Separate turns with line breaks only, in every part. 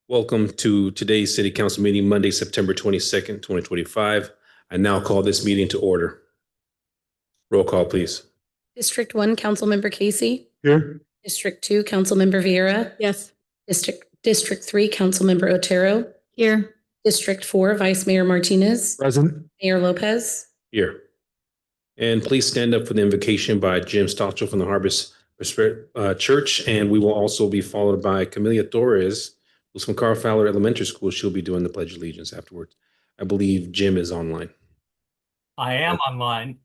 Welcome to today's City Council meeting, Monday, September 22nd, 2025. I now call this meeting to order. Roll call, please.
District 1, Councilmember Casey.
Here.
District 2, Councilmember Vieira.
Yes.
District 3, Councilmember Otero.
Here.
District 4, Vice Mayor Martinez.
Present.
Mayor Lopez.
Here. And please stand up for the invocation by Jim Stotchel from the Harvest Church. And we will also be followed by Camelia Torres, who's from Carl Fowler Elementary School. She'll be doing the Pledge of Allegiance afterwards. I believe Jim is online.
I am online.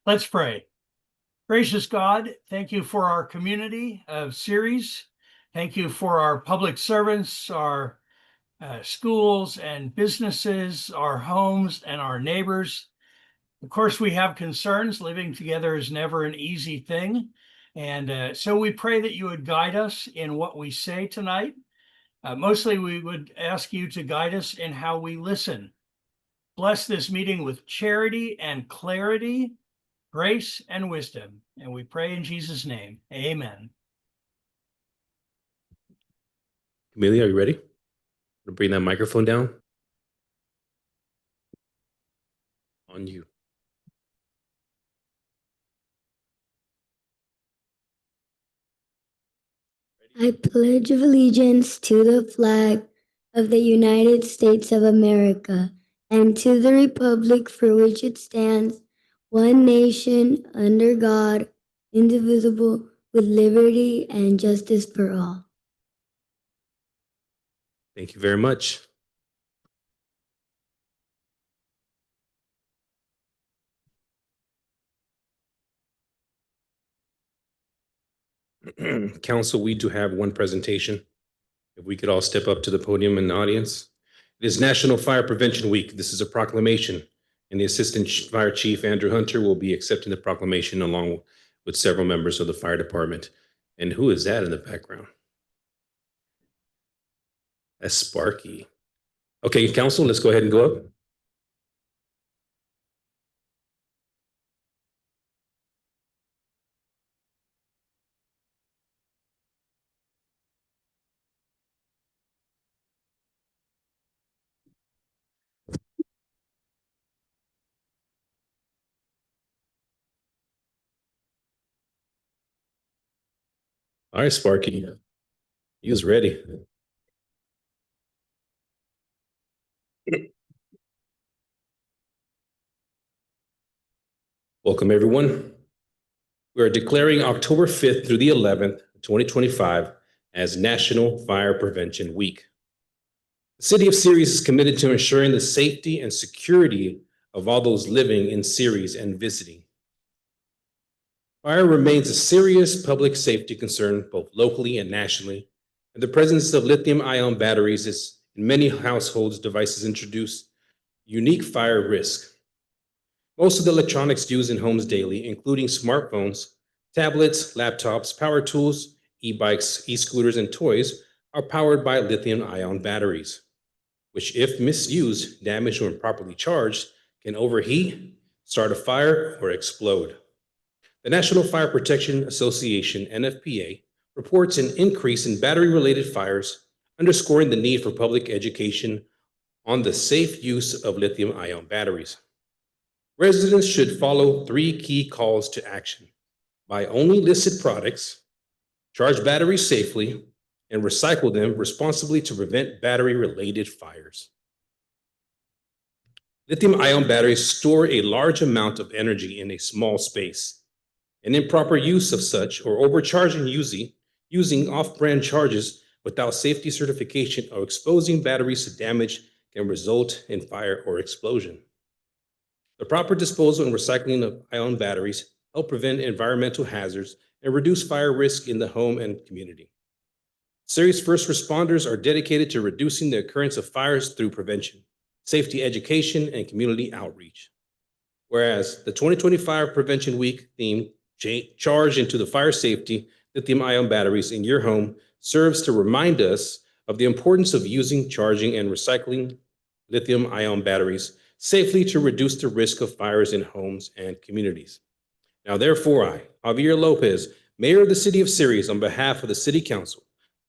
Let's pray. Gracious God, thank you for our community of Ceres. Thank you for our public servants, our schools and businesses, our homes and our neighbors. Of course, we have concerns. Living together is never an easy thing. And so we pray that you would guide us in what we say tonight. Mostly, we would ask you to guide us in how we listen. Bless this meeting with charity and clarity, grace and wisdom. And we pray in Jesus' name. Amen.
Camelia, are you ready? Bring that microphone down. On you.
I pledge allegiance to the flag of the United States of America and to the republic for which it stands, one nation, under God, indivisible, with liberty and justice for all.
Thank you very much. Council, we do have one presentation. If we could all step up to the podium in the audience. It is National Fire Prevention Week. This is a proclamation, and the Assistant Fire Chief, Andrew Hunter, will be accepting the proclamation along with several members of the fire department. And who is that in the background? That's Sparky. Okay, Council, let's go ahead and go up. All right, Sparky, he was ready. Welcome, everyone. We are declaring October 5th through the 11th, 2025 as National Fire Prevention Week. The City of Ceres is committed to ensuring the safety and security of all those living in Ceres and visiting. Fire remains a serious public safety concern, both locally and nationally, and the presence of lithium-ion batteries is in many households devices introduce unique fire risk. Most of the electronics used in homes daily, including smartphones, tablets, laptops, power tools, e-bikes, e-scooters, and toys, are powered by lithium-ion batteries, which, if misused, damaged, or improperly charged, can overheat, start a fire, or explode. The National Fire Protection Association, NFPA, reports an increase in battery-related fires, underscoring the need for public education on the safe use of lithium-ion batteries. Residents should follow 3 key calls to action: buy only listed products, charge batteries safely, and recycle them responsibly to prevent battery-related fires. Lithium-ion batteries store a large amount of energy in a small space. An improper use of such or overcharging using off-brand charges without safety certification or exposing batteries to damage can result in fire or explosion. The proper disposal and recycling of ion batteries help prevent environmental hazards and reduce fire risk in the home and community. Ceres first responders are dedicated to reducing the occurrence of fires through prevention, safety education, and community outreach. Whereas the 2025 Prevention Week theme, Charge into the Fire Safety Lithium-Ion Batteries in Your Home, serves to remind us of the importance of using, charging, and recycling lithium-ion batteries safely to reduce the risk of fires in homes and communities. Now, therefore, I, Javier Lopez, Mayor of the City of Ceres, on behalf of the City Council,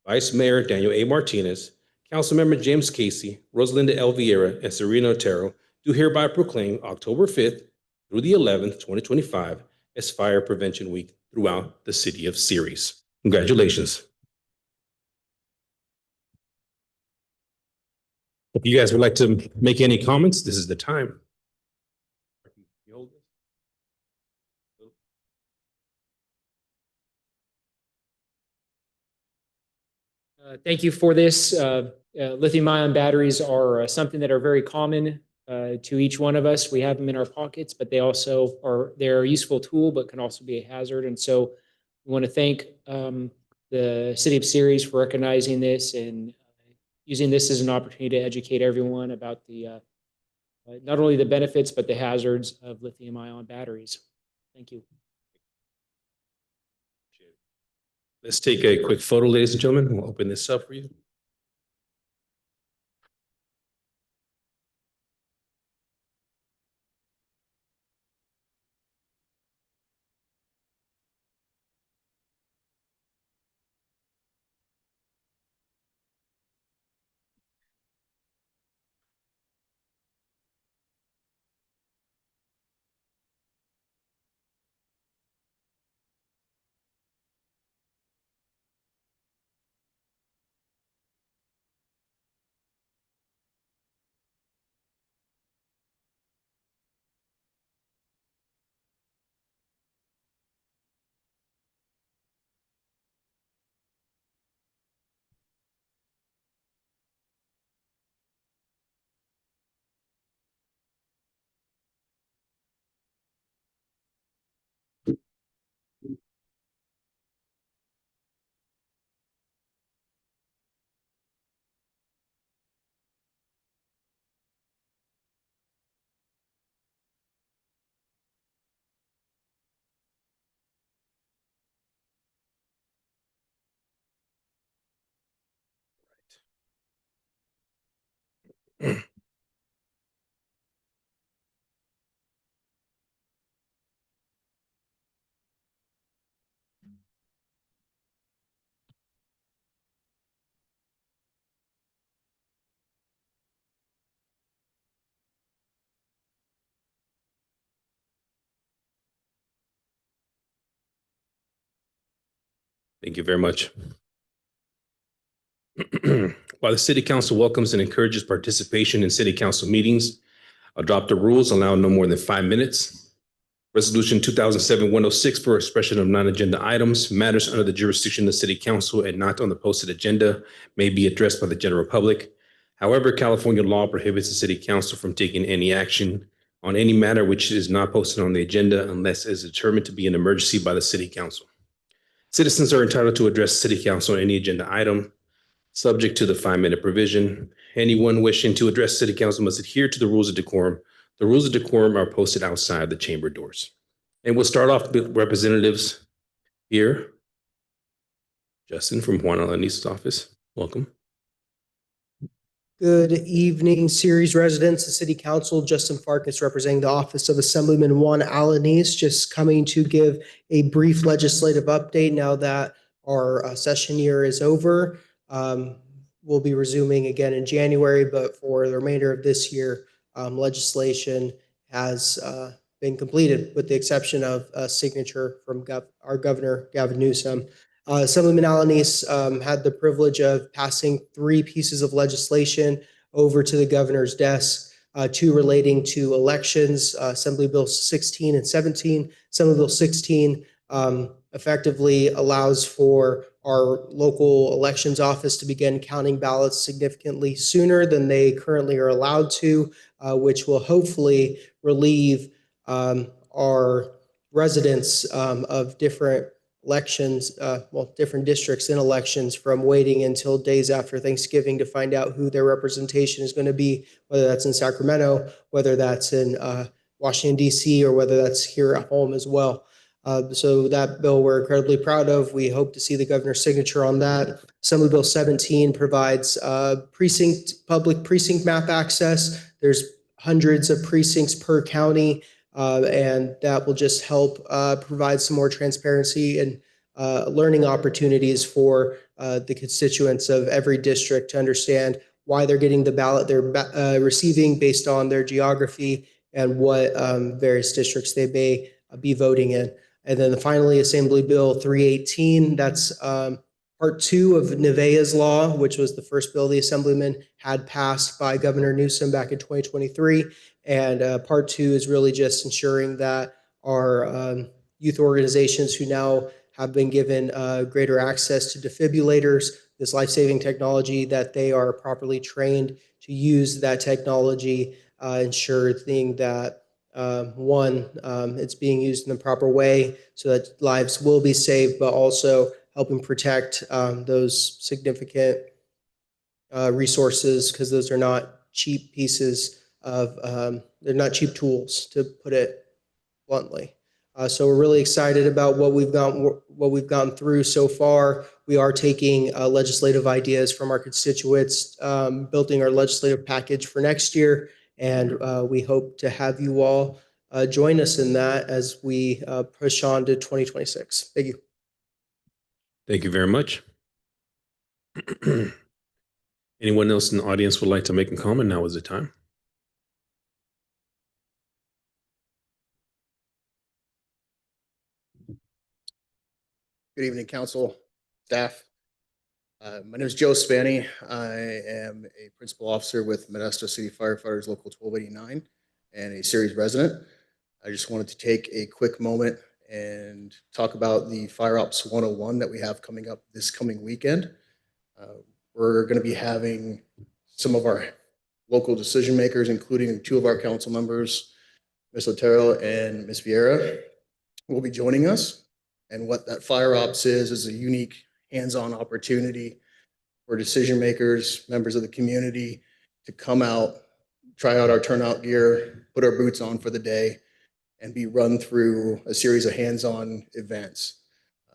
Vice Mayor Daniel A. Martinez, Councilmember James Casey, Rosalinda L. Vieira, and Serena Otero do hereby proclaim October 5th through the 11th, 2025 as Fire Prevention Week throughout the city of Ceres. Congratulations. If you guys would like to make any comments, this is the time.
Thank you for this. Lithium-ion batteries are something that are very common to each one of us. We have them in our pockets, but they're a useful tool, but can also be a hazard. And so we want to thank the City of Ceres for recognizing this and using this as an opportunity to educate everyone about the not only the benefits, but the hazards of lithium-ion batteries. Thank you.
Let's take a quick photo, ladies and gentlemen. We'll open this up for you. Thank you very much. While the City Council welcomes and encourages participation in City Council meetings, adopt the rules allowing no more than 5 minutes. Resolution 2007-106 for expression of non-agenda items, matters under the jurisdiction of the City Council and not on the posted agenda may be addressed by the general public. However, California law prohibits the City Council from taking any action on any matter which is not posted on the agenda unless it is determined to be an emergency by the City Council. Citizens are entitled to address the City Council on any agenda item, subject to the 5-minute provision. Anyone wishing to address City Council must adhere to the rules of decorum. The rules of decorum are posted outside the chamber doors. And we'll start off with representatives here. Justin from Juan Alani's office, welcome.
Good evening, Ceres residents, the City Council. Justin Farkas representing the Office of Assemblyman Juan Alanis, just coming to give a brief legislative update now that our session year is over. We'll be resuming again in January, but for the remainder of this year, legislation has been completed with the exception of a signature from our Governor, Gavin Newsom. Assemblyman Alanis had the privilege of passing 3 pieces of legislation over to the governor's desk, 2 relating to elections, Assembly Bill 16 and 17. Assembly Bill 16 effectively allows for our local elections office to begin counting ballots significantly sooner than they currently are allowed to, which will hopefully relieve our residents of different elections, different districts in elections from waiting until days after Thanksgiving to find out who their representation is going to be, whether that's in Sacramento, whether that's in Washington, D.C., or whether that's here at home as well. So that bill we're incredibly proud of. We hope to see the governor's signature on that. Assembly Bill 17 provides public precinct map access. There's hundreds of precincts per county. And that will just help provide some more transparency and learning opportunities for the constituents of every district to understand why they're getting the ballot they're receiving based on their geography and what various districts they may be voting in. And then finally, Assembly Bill 318, that's part two of Nevaeh's law, which was the first bill the Assemblyman had passed by Governor Newsom back in 2023. And part two is really just ensuring that our youth organizations who now have been given greater access to defibrillators, this life-saving technology, that they are properly trained to use that technology, ensuring that it's being used in the proper way so that lives will be saved, but also helping protect those significant resources, because those are not cheap pieces of, they're not cheap tools, to put it bluntly. So we're really excited about what we've gone through so far. We are taking legislative ideas from our constituents, building our legislative package for next year, and we hope to have you all join us in that as we push on to 2026. Thank you.
Thank you very much. Anyone else in the audience would like to make a comment? Now is the time.
Good evening, council, staff. My name is Joe Spanny. I am a principal officer with Modesto City Firefighters Local 1289 and a series resident. I just wanted to take a quick moment and talk about the Fire Ops 101 that we have coming up this coming weekend. We're going to be having some of our local decision makers, including two of our council members, Ms. Otero and Ms. Vieira, will be joining us. And what that Fire Ops is a unique hands-on opportunity for decision makers, members of the community, to come out, try out our turnout gear, put our boots on for the day, and be run through a series of hands-on events.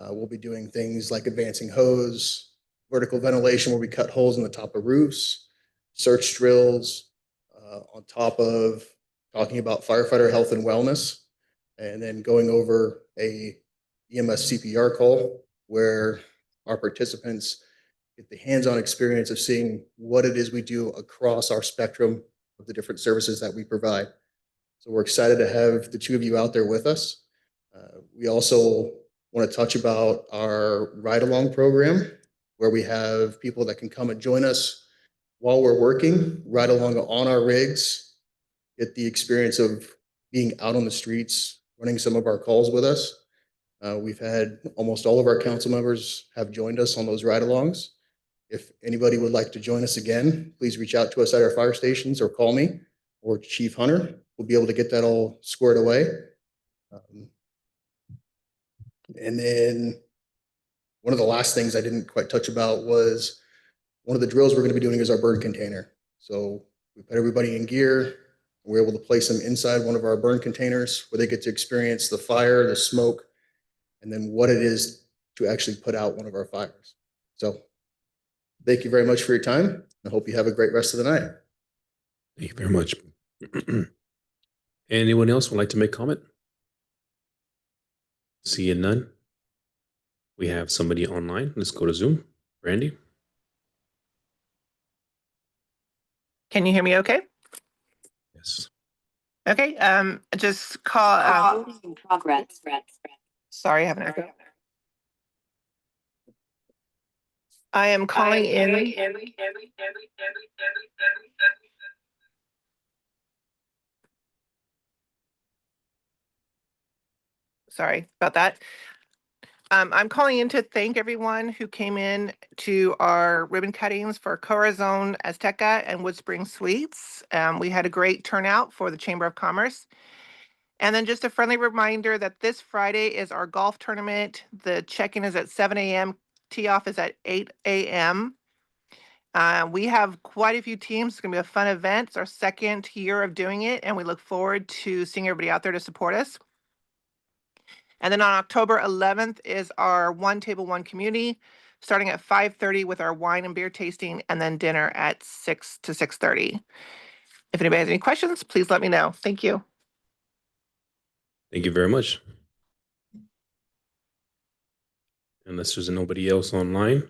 We'll be doing things like advancing hose, vertical ventilation where we cut holes in the top of roofs, search drills, on top of talking about firefighter health and wellness, and then going over a EMS CPR call where our participants get the hands-on experience of seeing what it is we do across our spectrum of the different services that we provide. So we're excited to have the two of you out there with us. We also want to touch about our ride-along program, where we have people that can come and join us while we're working, ride along on our rigs, get the experience of being out on the streets, running some of our calls with us. We've had almost all of our council members have joined us on those ride-alongs. If anybody would like to join us again, please reach out to us at our fire stations or call me or Chief Hunter. We'll be able to get that all squared away. And then one of the last things I didn't quite touch about was one of the drills we're going to be doing is our burn container. So we put everybody in gear. We're able to place them inside one of our burn containers where they get to experience the fire, the smoke, and then what it is to actually put out one of our fires. So thank you very much for your time. I hope you have a great rest of the night.
Thank you very much. Anyone else would like to make comment? Seeing none. We have somebody online. Let's go to Zoom. Randy?
Can you hear me okay?
Yes.
Okay, just call,
In progress.
sorry, I have an echo. I am calling in. Sorry about that. I'm calling in to thank everyone who came in to our ribbon cuttings for Corazon Azteca and Wood Spring Suites. We had a great turnout for the Chamber of Commerce. And then just a friendly reminder that this Friday is our golf tournament. The check-in is at 7 a.m. Tee-off is at 8 a.m. We have quite a few teams. It's going to be a fun event. It's our second year of doing it, and we look forward to seeing everybody out there to support us. And then on October 11th is our One Table, One Community, starting at 5:30 with our wine and beer tasting, and then dinner at 6 to 6:30. If anybody has any questions, please let me know. Thank you.
Thank you very much. Unless there's nobody else online,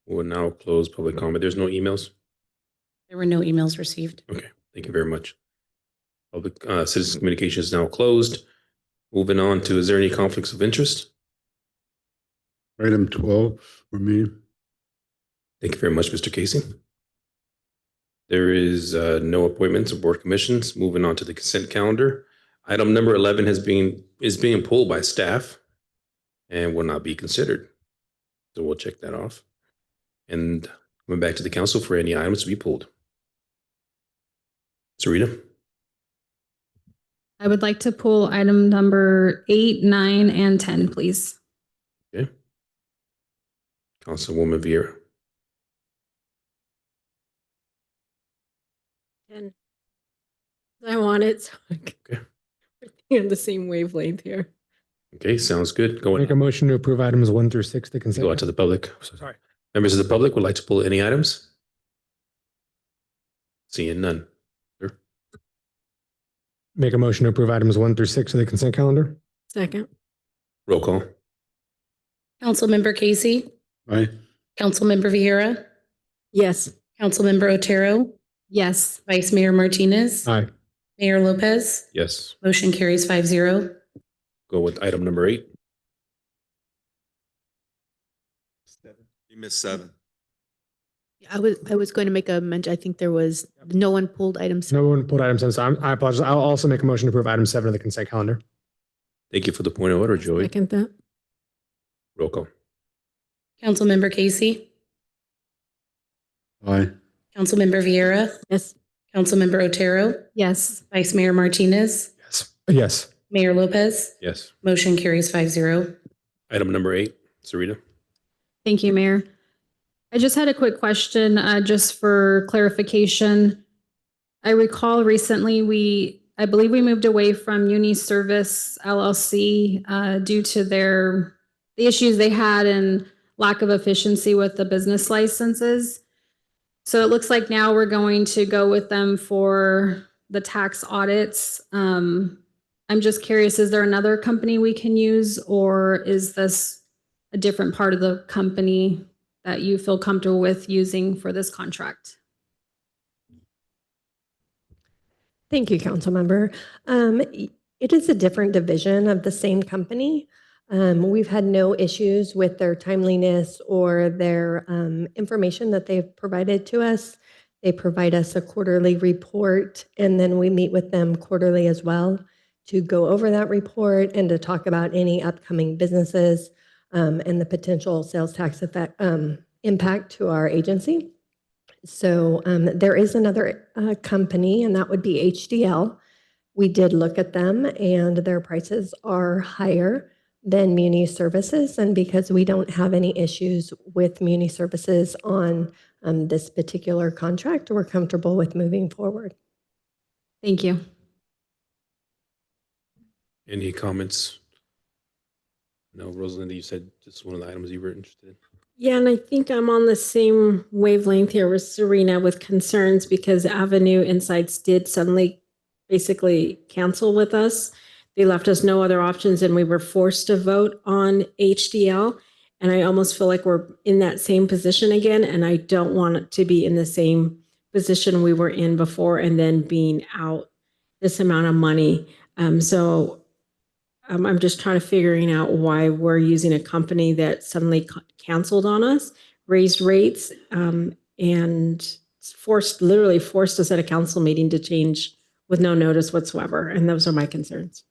We'll now close public comment. There's no emails.
There were no emails received.
Okay, thank you very much. Public citizen communication is now closed. Moving on to, is there any conflicts of interest?
Item 12 for me.
Thank you very much, Mr. Casey. There is no appointments of board commissions. Moving on to the consent calendar. Item number 11 is being pulled by staff and will not be considered. So we'll check that off. And coming back to the council for any items to be pulled. Sarita?
I would like to pull item number 8, 9, and 10, please.
Okay. Councilwoman Vieira?
And I want it, so
Okay.
we're on the same wavelength here.
Okay, sounds good. Go
Make a
ahead.
motion to approve items 1 through 6 to consent.
Go out to the public.
Sorry.
Members of the public would like to pull any items? Seeing none. Sure.
Make a motion to approve items 1 through 6 of the consent calendar.
Second,
Roll call.
Councilmember Casey,
Aye.
Councilmember Vieira,
yes.
Councilmember Otero,
Yes.
Vice Mayor Martinez,
Aye.
Mayor Lopez.
Yes.
Motion carries 5-0.
Go with item number 8.
You missed 7.
I was going to make a mention. I think there was, no one pulled items.
No one pulled item 7, so I apologize. I'll also make a motion to approve item 7 of the consent calendar.
Thank you for the point of order, Joey.
Second that.
Roll call.
Councilmember Casey,
Aye.
Councilmember Vieira,
Yes.
Councilmember Otero,
Yes.
Vice Mayor Martinez,
Yes. Yes.
Mayor Lopez.
Yes.
Motion carries 5-0.
Item number 8, Sarita.
Thank you, Mayor. I just had a quick question, just for clarification. I recall recently I believe we moved away from Uniservice LLC due to the issues they had and lack of efficiency with the business licenses. So it looks like now we're going to go with them for the tax audits. I'm just curious, is there another company we can use, or is this a different part of the company that you feel comfortable with using for this contract?
Thank you, Councilmember. It is a different division of the same company. We've had no issues with their timeliness or their information that they've provided to us. They provide us a quarterly report, and then we meet with them quarterly as well to go over that report and to talk about any upcoming businesses and the potential sales tax impact to our agency. So there is another company, and that would be HDL. We did look at them, and their prices are higher than Muni Services. And because we don't have any issues with Muni Services on this particular contract, we're comfortable with moving forward.
Thank you.
Any comments? No, Rosalinda, you said this is one of the items you were interested in.
Yeah, and I think I'm on the same wavelength here with Serena with concerns because Avenue Insights did suddenly basically cancel with us. They left us no other options and we were forced to vote on HDL. And I almost feel like we're in that same position again. And I don't want it to be in the same position we were in before and then being out this amount of money. So I'm just trying to figuring out why we're using a company that suddenly canceled on us, raised rates, and literally forced us at a council meeting to change with no notice whatsoever. And those are my concerns.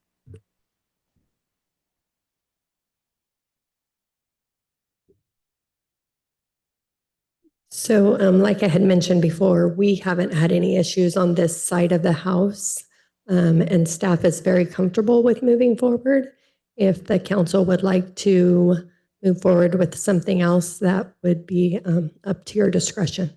So like I had mentioned before, we haven't had any issues on this side of the house. And staff is very comfortable with moving forward. If the council would like to move forward with something else, that would be up to your discretion.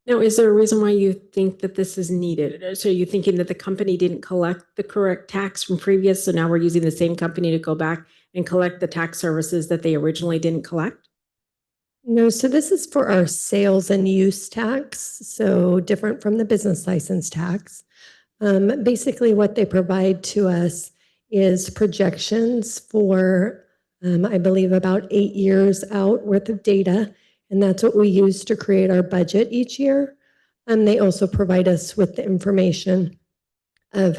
Now, is there a reason why you think that this is needed? So are you thinking that the company didn't collect the correct tax from previous, so now we're using the same company to go back and collect the tax services that they originally didn't collect?
No, so this is for our sales and use tax, so different from the business license tax. Basically, what they provide to us is projections for, I believe, about 8 years out worth of data. And that's what we use to create our budget each year. And they also provide us with the information of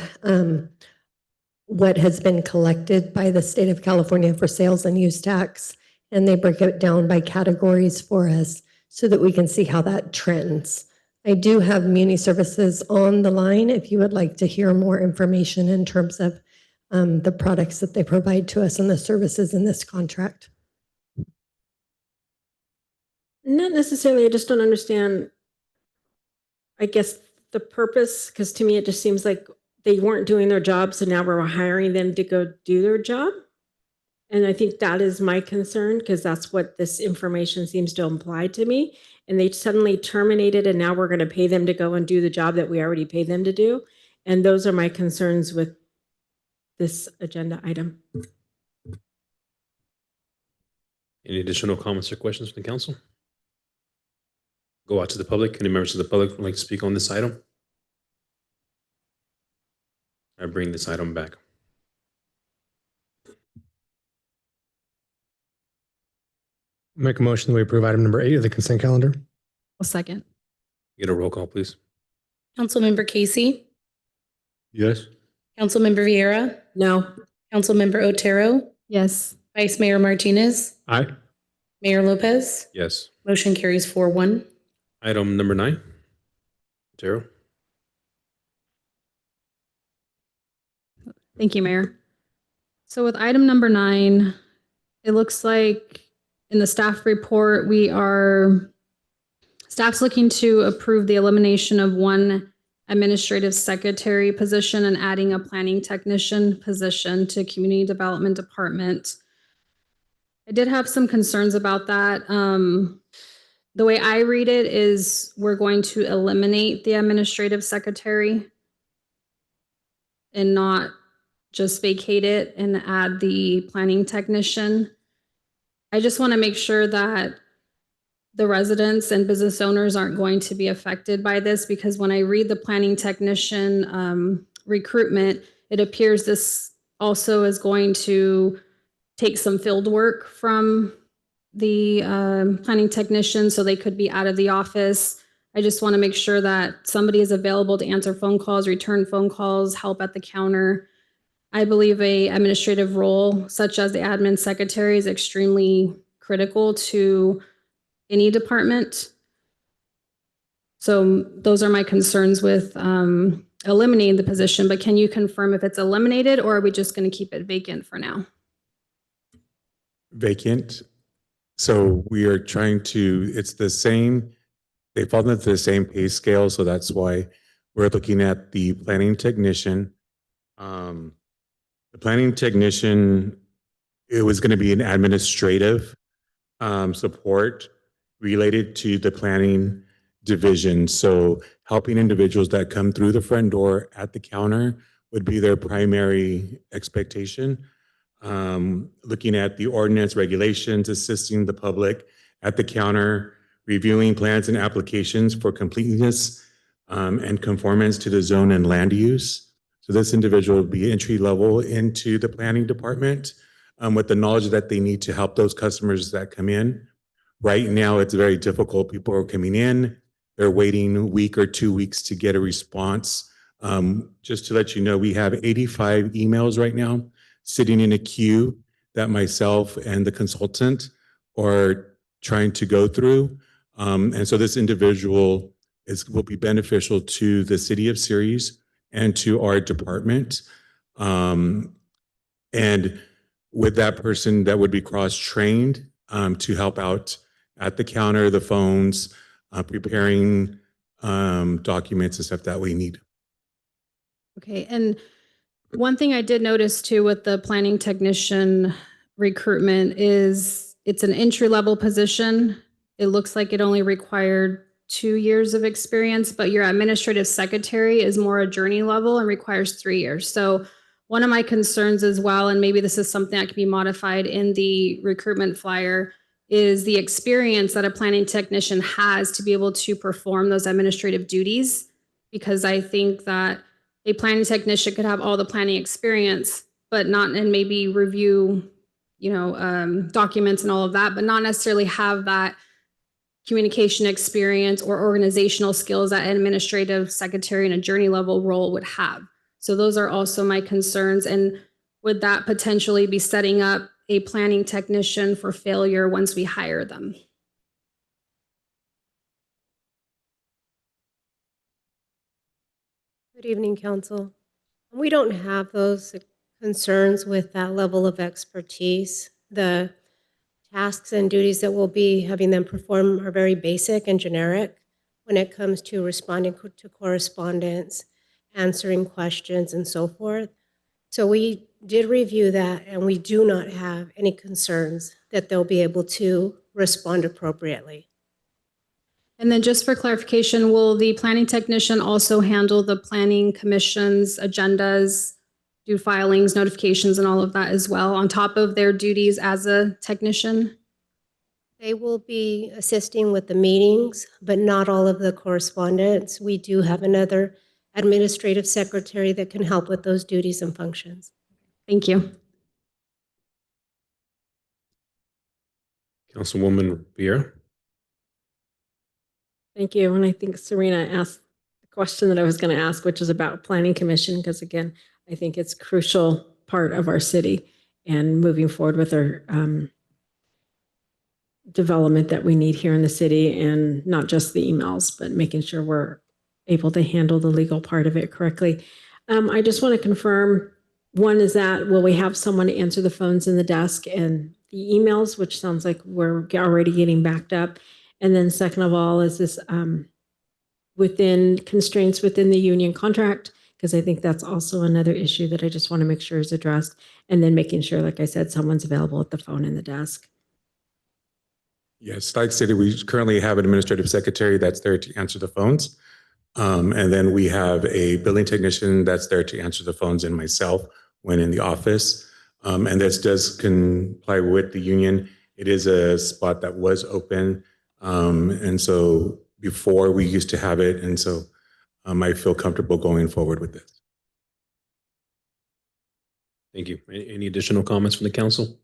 what has been collected by the state of California for sales and use tax. And they break it down by categories for us so that we can see how that trends. I do have Muni Services on the line if you would like to hear more information in terms of the products that they provide to us and the services in this contract.
Not necessarily, I just don't understand, I guess, the purpose, because to me, it just seems like they weren't doing their job, so now we're hiring them to go do their job. And I think that is my concern, because that's what this information seems to imply to me. And they suddenly terminated, and now we're going to pay them to go and do the job that we already paid them to do. And those are my concerns with this agenda item.
Any additional comments or questions from the council? Go out to the public. Any members of the public would like to speak on this item? I bring this item back.
Make a motion that we approve item number 8 of the consent calendar.
I'll second.
Get a roll call, please.
Councilmember Casey,
Yes.
Councilmember Vieira,
No.
Councilmember Otero,
Yes.
Vice Mayor Martinez,
Aye.
Mayor Lopez.
Yes.
Motion carries 4-1.
Item number 9. Otero.
Thank you, Mayor. So with item number 9, it looks like in the staff report, staff's looking to approve the elimination of one administrative secretary position and adding a planning technician position to Community Development Department. I did have some concerns about that. The way I read it is we're going to eliminate the administrative secretary and not just vacate it and add the planning technician. I just want to make sure that the residents and business owners aren't going to be affected by this, because when I read the planning technician recruitment, it appears this also is going to take some field work from the planning technician, so they could be out of the office. I just want to make sure that somebody is available to answer phone calls, return phone calls, help at the counter. I believe a administrative role such as the admin secretary is extremely critical to any department. So those are my concerns with eliminating the position, but can you confirm if it's eliminated, or are we just going to keep it vacant for now?
Vacant. So we are trying to, it's the same, they fall into the same pay scale. So that's why we're looking at the planning technician. The planning technician, it was going to be an administrative support related to the planning division. So helping individuals that come through the front door at the counter would be their primary expectation. Looking at the ordinance regulations, assisting the public at the counter, reviewing plans and applications for completeness and conformance to the zone and land use. So this individual will be entry level into the planning department with the knowledge that they need to help those customers that come in. Right now, it's very difficult. People are coming in, they're waiting a week or 2 weeks to get a response. Just to let you know, we have 85 emails right now sitting in a queue that myself and the consultant are trying to go through. And so this individual will be beneficial to the city of Ceres and to our department. And with that person, that would be cross-trained to help out at the counter, the phones, preparing documents and stuff that we need.
Okay, and one thing I did notice too with the planning technician recruitment is it's an entry-level position. It looks like it only required 2 years of experience, but your administrative secretary is more a journey level and requires 3 years. So one of my concerns as well, and maybe this is something that can be modified in the recruitment flyer, is the experience that a planning technician has to be able to perform those administrative duties. Because I think that a planning technician could have all the planning experience, but not, and maybe review, documents and all of that, but not necessarily have that communication experience or organizational skills that an administrative secretary in a journey level role would have. So those are also my concerns. And would that potentially be setting up a planning technician for failure once we hire them?
Good evening, Council. We don't have those concerns with that level of expertise. The tasks and duties that we'll be having them perform are very basic and generic when it comes to responding to correspondence, answering questions, and so forth. So we did review that, and we do not have any concerns that they'll be able to respond appropriately.
And then just for clarification, will the planning technician also handle the planning commission's agendas, do filings, notifications, and all of that as well, on top of their duties as a technician?
They will be assisting with the meetings, but not all of the correspondence. We do have another administrative secretary that can help with those duties and functions.
Thank you.
Councilwoman Viera.
Thank you. And I think Serena asked the question that I was going to ask, which is about planning commission, because again, I think it's a crucial part of our city and moving forward with our development that we need here in the city, and not just the emails, but making sure we're able to handle the legal part of it correctly. I just want to confirm, one is that, will we have someone to answer the phones in the desk and the emails, which sounds like we're already getting backed up. And then second of all, is this within constraints within the union contract? Because I think that's also another issue that I just want to make sure is addressed. And then making sure, like I said, someone's available at the phone in the desk.
Yes, like I stated, we currently have an administrative secretary that's there to answer the phones. And then we have a billing technician that's there to answer the phones, and myself when in the office. And this does comply with the union. It is a spot that was open. And so before we used to have it. And so I feel comfortable going forward with this.
Thank you. Any additional comments from the council?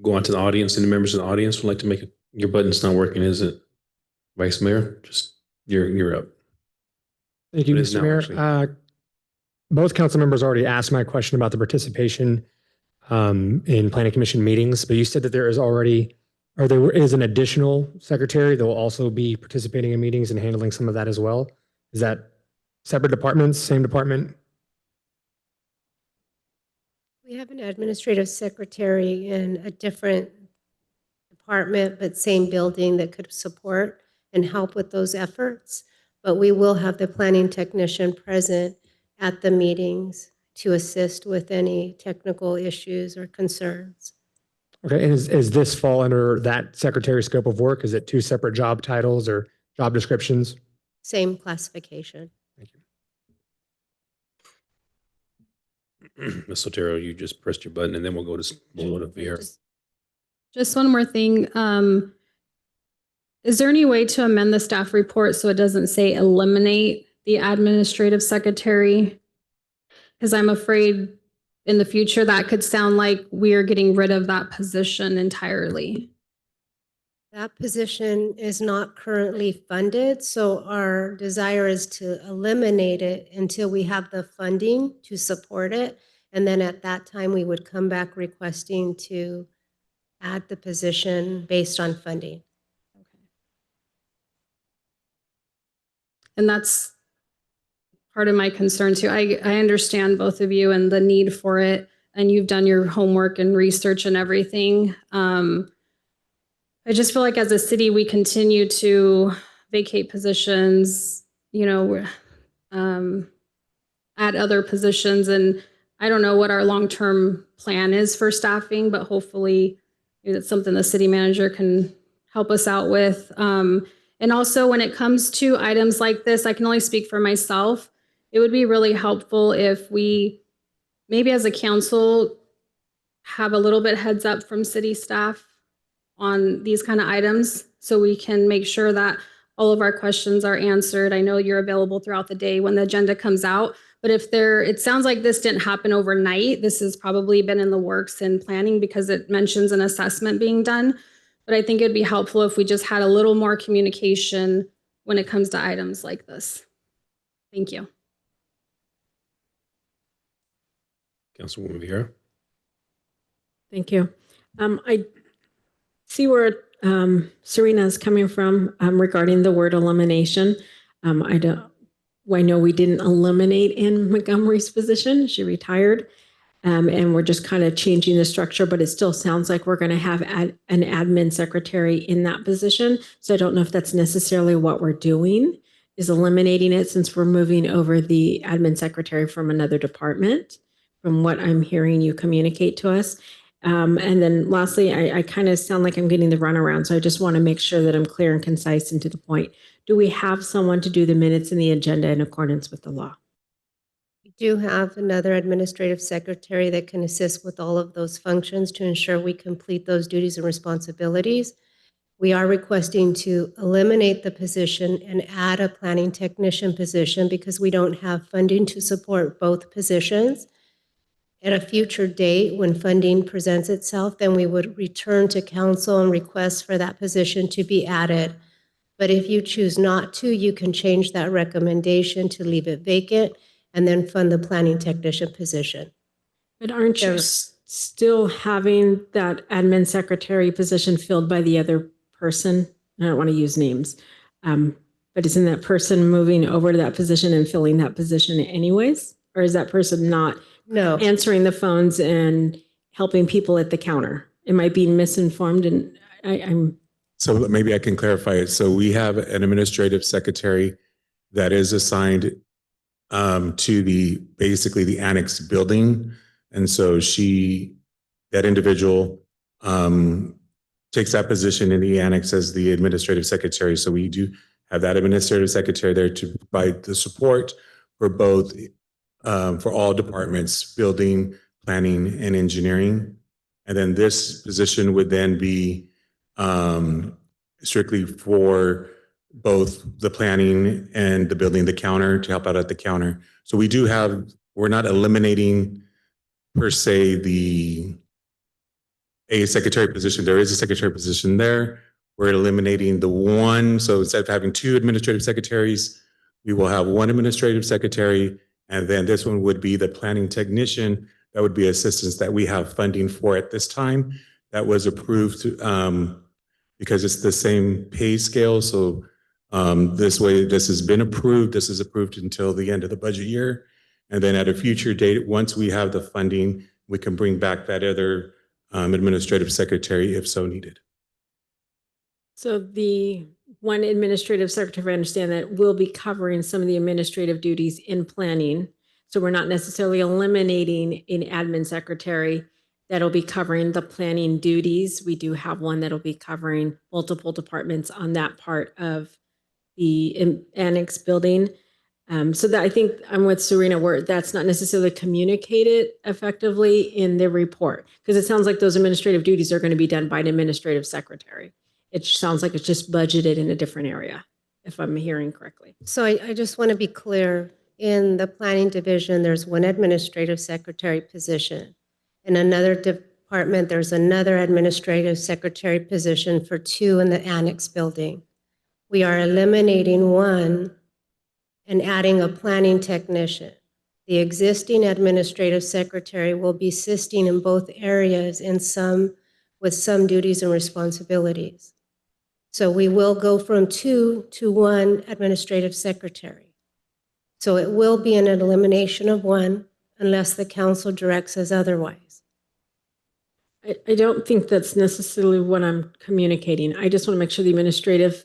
Go on to the audience. Any members of the audience would like to make it? Your button's not working, is it? Vice Mayor, just you're up.
Thank you,
It is
Mr.
now,
Mayor.
actually.
Both council members already asked my question about the participation in planning commission meetings, but you said that there is an additional secretary that will also be participating in meetings and handling some of that as well. Is that separate departments, same department?
We have an administrative secretary in a different department, but same building, that could support and help with those efforts. But we will have the planning technician present at the meetings to assist with any technical issues or concerns.
Okay, and is this fall under that secretary's scope of work? Is it two separate job titles or job descriptions?
Same classification.
Thank you.
Ms. Sotero, you just pressed your button, and then we'll go to Viera.
Just one more thing. Is there any way to amend the staff report so it doesn't say eliminate the administrative secretary? Because I'm afraid in the future that could sound like we are getting rid of that position entirely.
That position is not currently funded, so our desire is to eliminate it until we have the funding to support it. And then at that time, we would come back requesting to add the position based on funding.
And that's part of my concern too. I understand both of you and the need for it, and you've done your homework and research and everything. I just feel like as a city, we continue to vacate positions, add other positions. And I don't know what our long-term plan is for staffing, but hopefully it's something the city manager can help us out with. And also when it comes to items like this, I can only speak for myself. It would be really helpful if we, maybe as a council, have a little bit heads up from city staff on these kind of items so we can make sure that all of our questions are answered. I know you're available throughout the day when the agenda comes out, but it sounds like this didn't happen overnight. This has probably been in the works and planning because it mentions an assessment being done. But I think it'd be helpful if we just had a little more communication when it comes to items like this. Thank you.
Councilwoman Vieira.
Thank you. I see where Serena is coming from regarding the word elimination. I know we didn't eliminate Ann Montgomery's position. She retired. And we're just kind of changing the structure, but it still sounds like we're going to have an admin secretary in that position. So I don't know if that's necessarily what we're doing, is eliminating it since we're moving over the admin secretary from another department, from what I'm hearing you communicate to us. And then lastly, I kind of sound like I'm getting the runaround. So I just want to make sure that I'm clear and concise and to the point. Do we have someone to do the minutes and the agenda in accordance with the law?
We do have another administrative secretary that can assist with all of those functions to ensure we complete those duties and responsibilities. We are requesting to eliminate the position and add a planning technician position because we don't have funding to support both positions. At a future date, when funding presents itself, then we would return to council and request for that position to be added. But if you choose not to, you can change that recommendation to leave it vacant and then fund the planning technician position.
But aren't you still having that admin secretary position filled by the other person? I don't want to use names, but isn't that person moving over to that position and filling that position anyways? Or is that person not answering the phones and helping people at the counter? Am I being misinformed? And I'm
So maybe I can clarify it. So we have an administrative secretary that is assigned to basically the annex building. And so that individual takes that position in the annex as the administrative secretary. So we do have that administrative secretary there to provide the support for both, for all departments, building, planning, and engineering. And then this position would then be strictly for both the planning and the building, the counter, to help out at the counter. So we're not eliminating per se a secretary position. There is a secretary position there. We're eliminating the one. So instead of having two administrative secretaries, we will have one administrative secretary. And then this one would be the planning technician. That would be assistance that we have funding for at this time. That was approved because it's the same pay scale. So this way, this has been approved. This is approved until the end of the budget year. And then at a future date, once we have the funding, we can bring back that other administrative secretary if so needed.
So the one administrative secretary, I understand that will be covering some of the administrative duties in planning. So we're not necessarily eliminating an admin secretary that'll be covering the planning duties. We do have one that'll be covering multiple departments on that part of the annex building. So that I think I'm with Serena where that's not necessarily communicated effectively in the report, because it sounds like those administrative duties are going to be done by an administrative secretary. It sounds like it's just budgeted in a different area, if I'm hearing correctly.
So I just want to be clear. In the planning division, there's one administrative secretary position. In another department, there's another administrative secretary position for two in the annex building. We are eliminating one and adding a planning technician. The existing administrative secretary will be assisting in both areas with some duties and responsibilities. So we will go from two to one administrative secretary. So it will be an elimination of one unless the council directs us otherwise.
I don't think that's necessarily what I'm communicating. I just want to make sure the administrative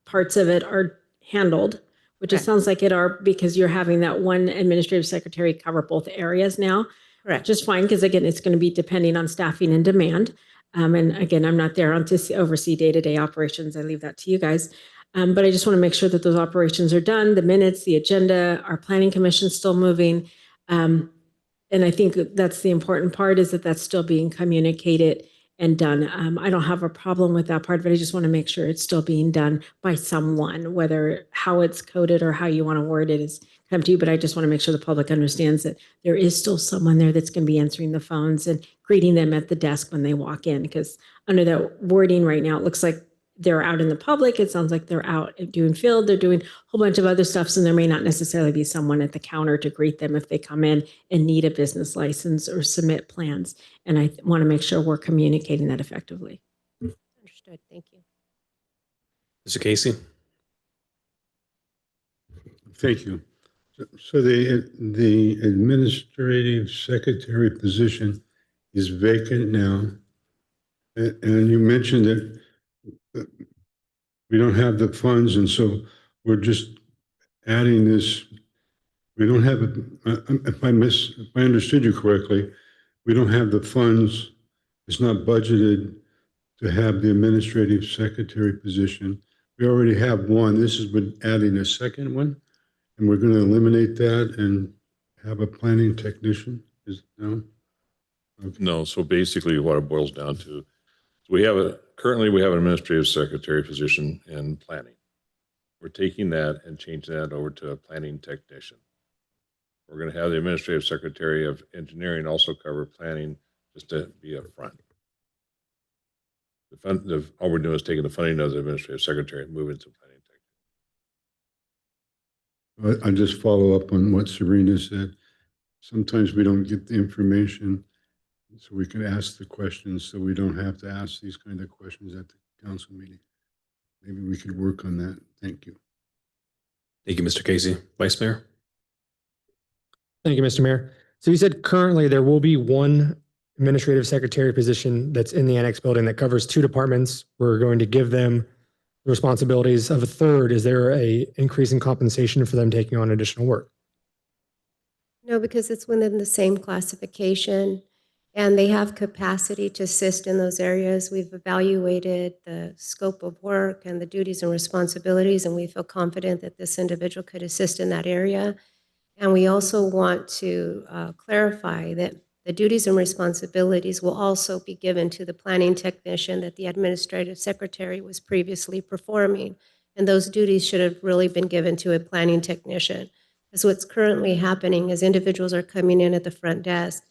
parts of it are handled, which it sounds like it are, because you're having that one administrative secretary cover both areas now.
Correct.
Just fine, because again, it's going to be depending on staffing and demand. And again, I'm not there on to oversee day-to-day operations. I leave that to you guys. But I just want to make sure that those operations are done, the minutes, the agenda, our planning commission is still moving. And I think that's the important part, is that that's still being communicated and done. I don't have a problem with that part, but I just want to make sure it's still being done by someone, whether how it's coded or how you want to word it is come to you. But I just want to make sure the public understands that there is still someone there that's going to be answering the phones and greeting them at the desk when they walk in. Because under that wording right now, it looks like they're out in the public. It sounds like they're out doing field. They're doing a whole bunch of other stuff. So there may not necessarily be someone at the counter to greet them if they come in and need a business license or submit plans. And I want to make sure we're communicating that effectively.
Understood. Thank you.
Mr. Casey?
Thank you. So the administrative secretary position is vacant now. And you mentioned that we don't have the funds, and so we're just adding this. We don't have, if I understood you correctly, we don't have the funds. It's not budgeted to have the administrative secretary position. We already have one. This has been adding a second one, and we're going to eliminate that and have a planning technician. No? Okay.
No, so basically what it boils down to, currently we have an administrative secretary position in planning. We're taking that and changing that over to a planning technician. We're going to have the administrative secretary of engineering also cover planning, just to be up front. All we're doing is taking the funding of the administrative secretary and moving it to planning technician.
I'll just follow up on what Serena said. Sometimes we don't get the information, so we can ask the questions, so we don't have to ask these kind of questions at the council meeting. Maybe we could work on that. Thank you.
Thank you, Mr. Casey. Vice Mayor?
Thank you, Mr. Mayor. So you said currently there will be one administrative secretary position that's in the annex building that covers two departments. We're going to give them the responsibilities of a third. Is there a increase in compensation for them taking on additional work?
No, because it's within the same classification and they have capacity to assist in those areas. We've evaluated the scope of work and the duties and responsibilities, and we feel confident that this individual could assist in that area. And we also want to clarify that the duties and responsibilities will also be given to the planning technician that the administrative secretary was previously performing. And those duties should have really been given to a planning technician. Because what's currently happening is individuals are coming in at the front desk.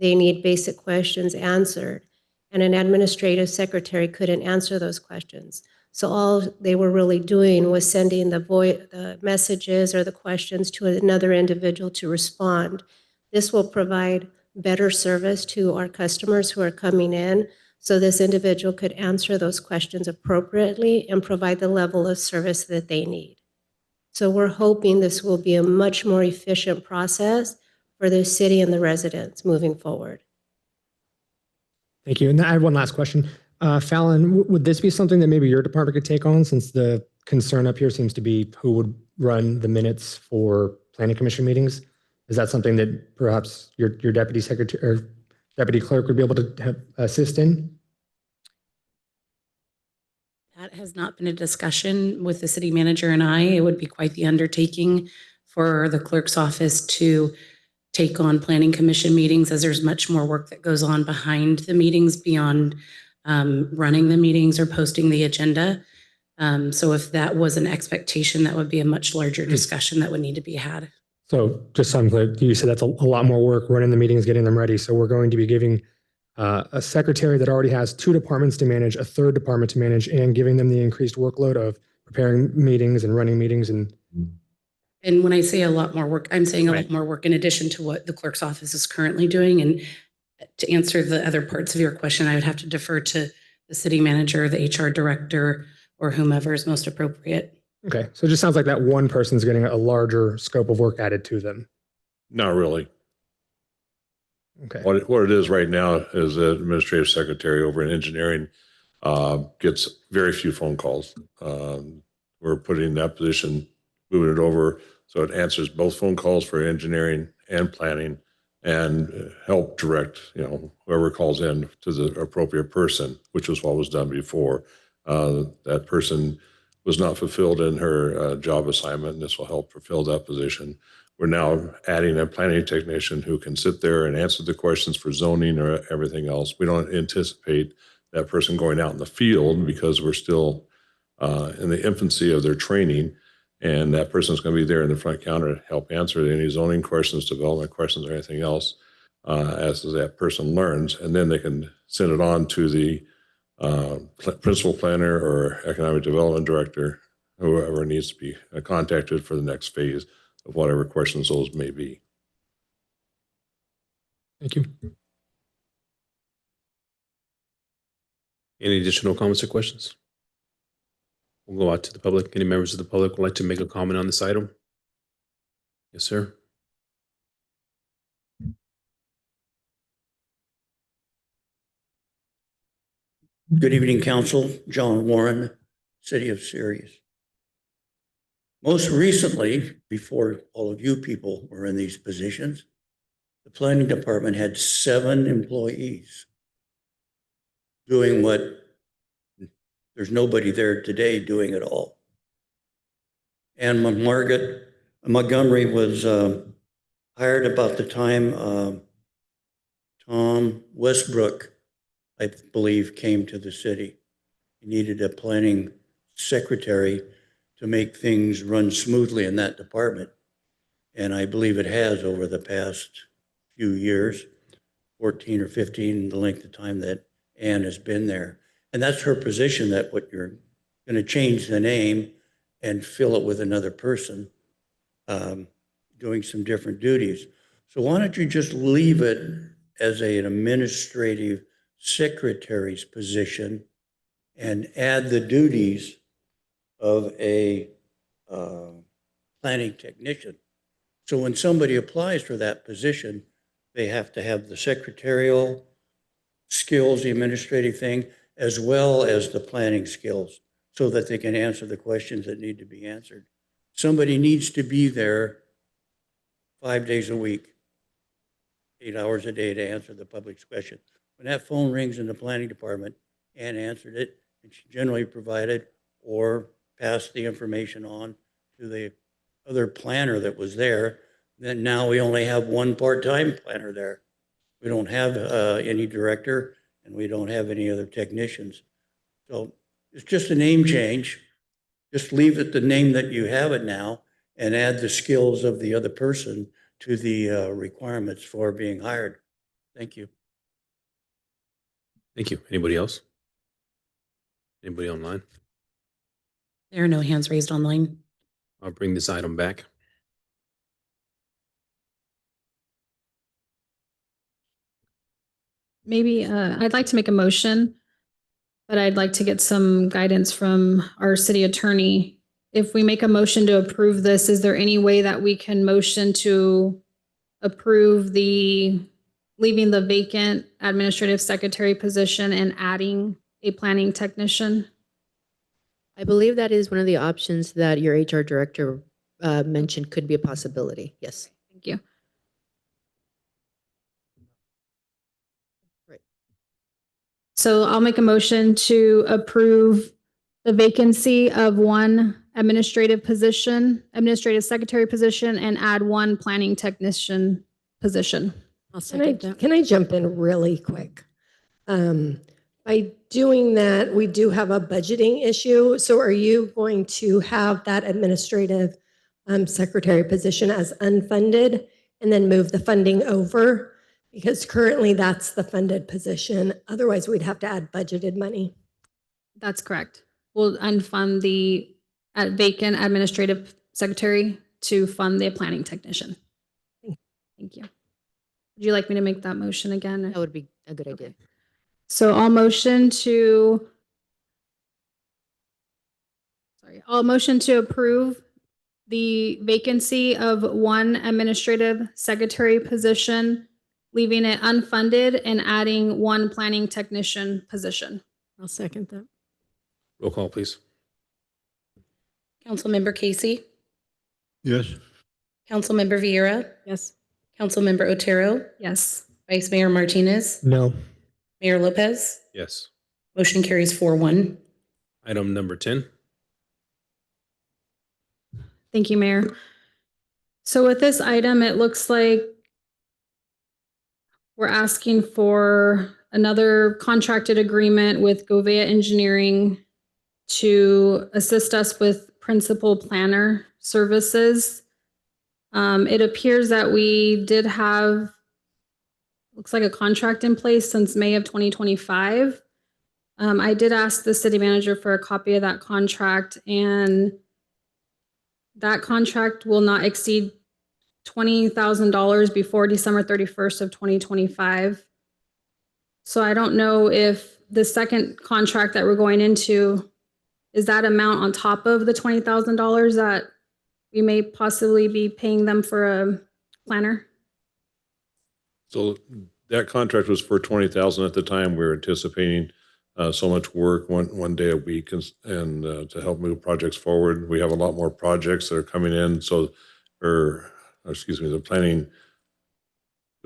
They need basic questions answered. And an administrative secretary couldn't answer those questions. So all they were really doing was sending the messages or the questions to another individual to respond. This will provide better service to our customers who are coming in, so this individual could answer those questions appropriately and provide the level of service that they need. So we're hoping this will be a much more efficient process for the city and the residents moving forward.
Thank you. And I have one last question. Fallon, would this be something that maybe your department could take on, since the concern up here seems to be who would run the minutes for planning commission meetings? Is that something that perhaps your deputy secretary or deputy clerk would be able to assist in?
That has not been a discussion with the city manager and I. It would be quite the undertaking for the clerk's office to take on planning commission meetings, as there's much more work that goes on behind the meetings beyond running the meetings or posting the agenda. So if that was an expectation, that would be a much larger discussion that would need to be had.
So just so I'm clear, you said that's a lot more work, running the meetings, getting them ready. So we're going to be giving a secretary that already has two departments to manage, a third department to manage, and giving them the increased workload of preparing meetings and running meetings. And
when I say a lot more work, I'm saying a lot more work in addition to what the clerk's office is currently doing. And to answer the other parts of your question, I would have to defer to the city manager, the HR director, or whomever is most appropriate.
okay, so it just sounds like that one person's getting a larger scope of work added to them.
Not really.
Okay.
What it is right now is the administrative secretary over in engineering gets very few phone calls. We're putting that position, moving it over so it answers both phone calls for engineering and planning, and help direct, whoever calls in to the appropriate person, which was what was done before. That person was not fulfilled in her job assignment, and this will help fulfill that position. we're now adding a planning technician who can sit there and answer the questions for zoning or everything else. We don't anticipate that person going out in the field because we're still in the infancy of their training. And that person's going to be there in the front counter to help answer any zoning questions, development questions, or anything else as that person learns. And then they can send it on to the principal planner or economic development director, whoever needs to be contacted for the next phase of whatever questions those may be.
Thank you.
Any additional comments or questions? We'll go out to the public. Any members of the public would like to make a comment on this item? Yes, sir.
Good evening, Council. John Warren, City of Ceres. Most recently, before all of you people were in these positions, the planning department had 7 employees doing what there's nobody there today doing it all. And Margaret Montgomery was hired about the time Tom Westbrook, I believe, came to the city. He needed a planning secretary to make things run smoothly in that department. And I believe it has over the past few years, 14 or 15, the length of time that Ann has been there. And that's her position, that what you're going to change the name and fill it with another person doing some different duties. So why don't you just leave it as an administrative secretary's position and add the duties of a planning technician. So when somebody applies for that position, they have to have the secretarial skills, the administrative thing, as well as the planning skills, so that they can answer the questions that need to be answered. Somebody needs to be there 5 days a week, 8 hours a day to answer the public's question. When that phone rings in the planning department, Ann answered it, and she generally provided or passed the information on to the other planner that was there. Then now we only have 1 part-time planner there. We don't have any director, and we don't have any other technicians. So it's just a name change. Just leave it the name that you have it now and add the skills of the other person to the requirements for being hired. Thank you.
Thank you. Anybody else? Anybody online?
There are no hands raised online.
I'll bring this item back.
Maybe I'd like to make a motion, but I'd like to get some guidance from our city attorney. If we make a motion to approve this, is there any way that we can motion to approve leaving the vacant administrative secretary position and adding a planning technician?
I believe that is one of the options that your HR director mentioned could be a possibility. Yes.
Thank you.
Right.
So I'll make a motion to approve the vacancy of 1 administrative secretary position, and add 1 planning technician position.
I'll second that.
Can I jump in really quick? By doing that, we do have a budgeting issue. So are you going to have that administrative secretary position as unfunded and then move the funding over? Because currently that's the funded position. Otherwise, we'd have to add budgeted money.
That's correct. We'll unfund the vacant administrative secretary to fund the planning technician. Thank you. Would you like me to make that motion again?
That would be a good idea.
So I'll motion to approve the vacancy of 1 administrative secretary position, leaving it unfunded, and adding 1 planning technician position.
I'll second that.
Roll call, please.
Councilmember Casey,
Yes.
Councilmember Vieira,
Yes.
Councilmember Otero,
Yes.
Vice Mayor Martinez,
No.
Mayor Lopez.
Yes.
Motion carries 4-1.
Item number 10.
Thank you, Mayor. So with this item, it looks like we're asking for another contracted agreement with Govea Engineering to assist us with principal planner services. It appears that we did have, looks like a contract in place since May of 2025. I did ask the city manager for a copy of that contract, and that contract will not exceed $20,000 before December 31st of 2025. So I don't know if the second contract that we're going into, is that amount on top of the $20,000 that we may possibly be paying them for a planner?
So that contract was for 20,000 at the time. We were anticipating so much work, one day a week, and to help move projects forward. We have a lot more projects that are coming in. So, the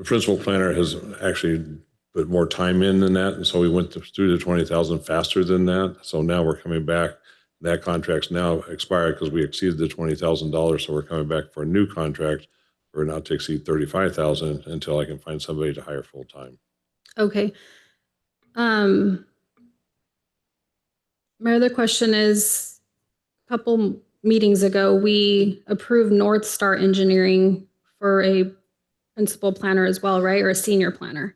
principal planner has actually put more time in than that. And so we went through the 20,000 faster than that. So now we're coming back. That contract's now expired because we exceeded the $20,000. So we're coming back for a new contract for not to exceed 35,000 until I can find somebody to hire full time.
Okay. My other question is, a couple meetings ago, we approved North Star Engineering for a principal planner as well, right? Or a senior planner.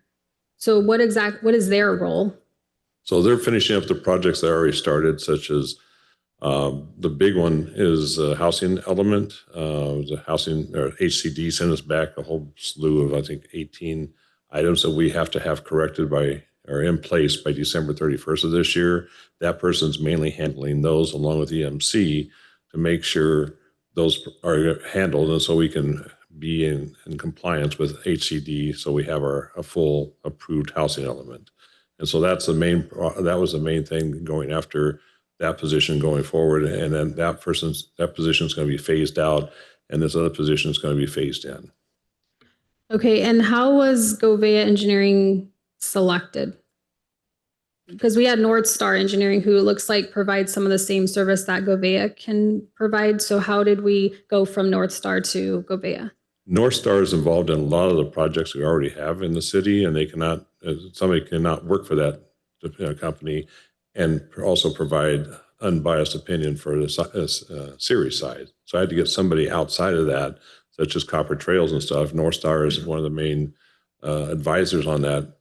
So what is their role?
So they're finishing up the projects that already started, such as the big one is a housing element. The housing, or HCD sent us back a whole slew of, I think, 18 items that we have to have corrected by or in place by December 31st of this year. That person's mainly handling those along with EMC to make sure those are handled, and so we can be in compliance with HCD, so we have a full approved housing element. And so that was the main thing going after that position going forward. And then that position is going to be phased out, and this other position is going to be phased in.
Okay, and how was Govea Engineering selected? Because we had North Star Engineering, who looks like provides some of the same service that Govea can provide. So how did we go from North Star to Govea?
North Star is involved in a lot of the projects we already have in the city, and somebody cannot work for that company and also provide unbiased opinion for the Ceres side. So I had to get somebody outside of that, such as Copper Trails and stuff. North Star is one of the main advisors on that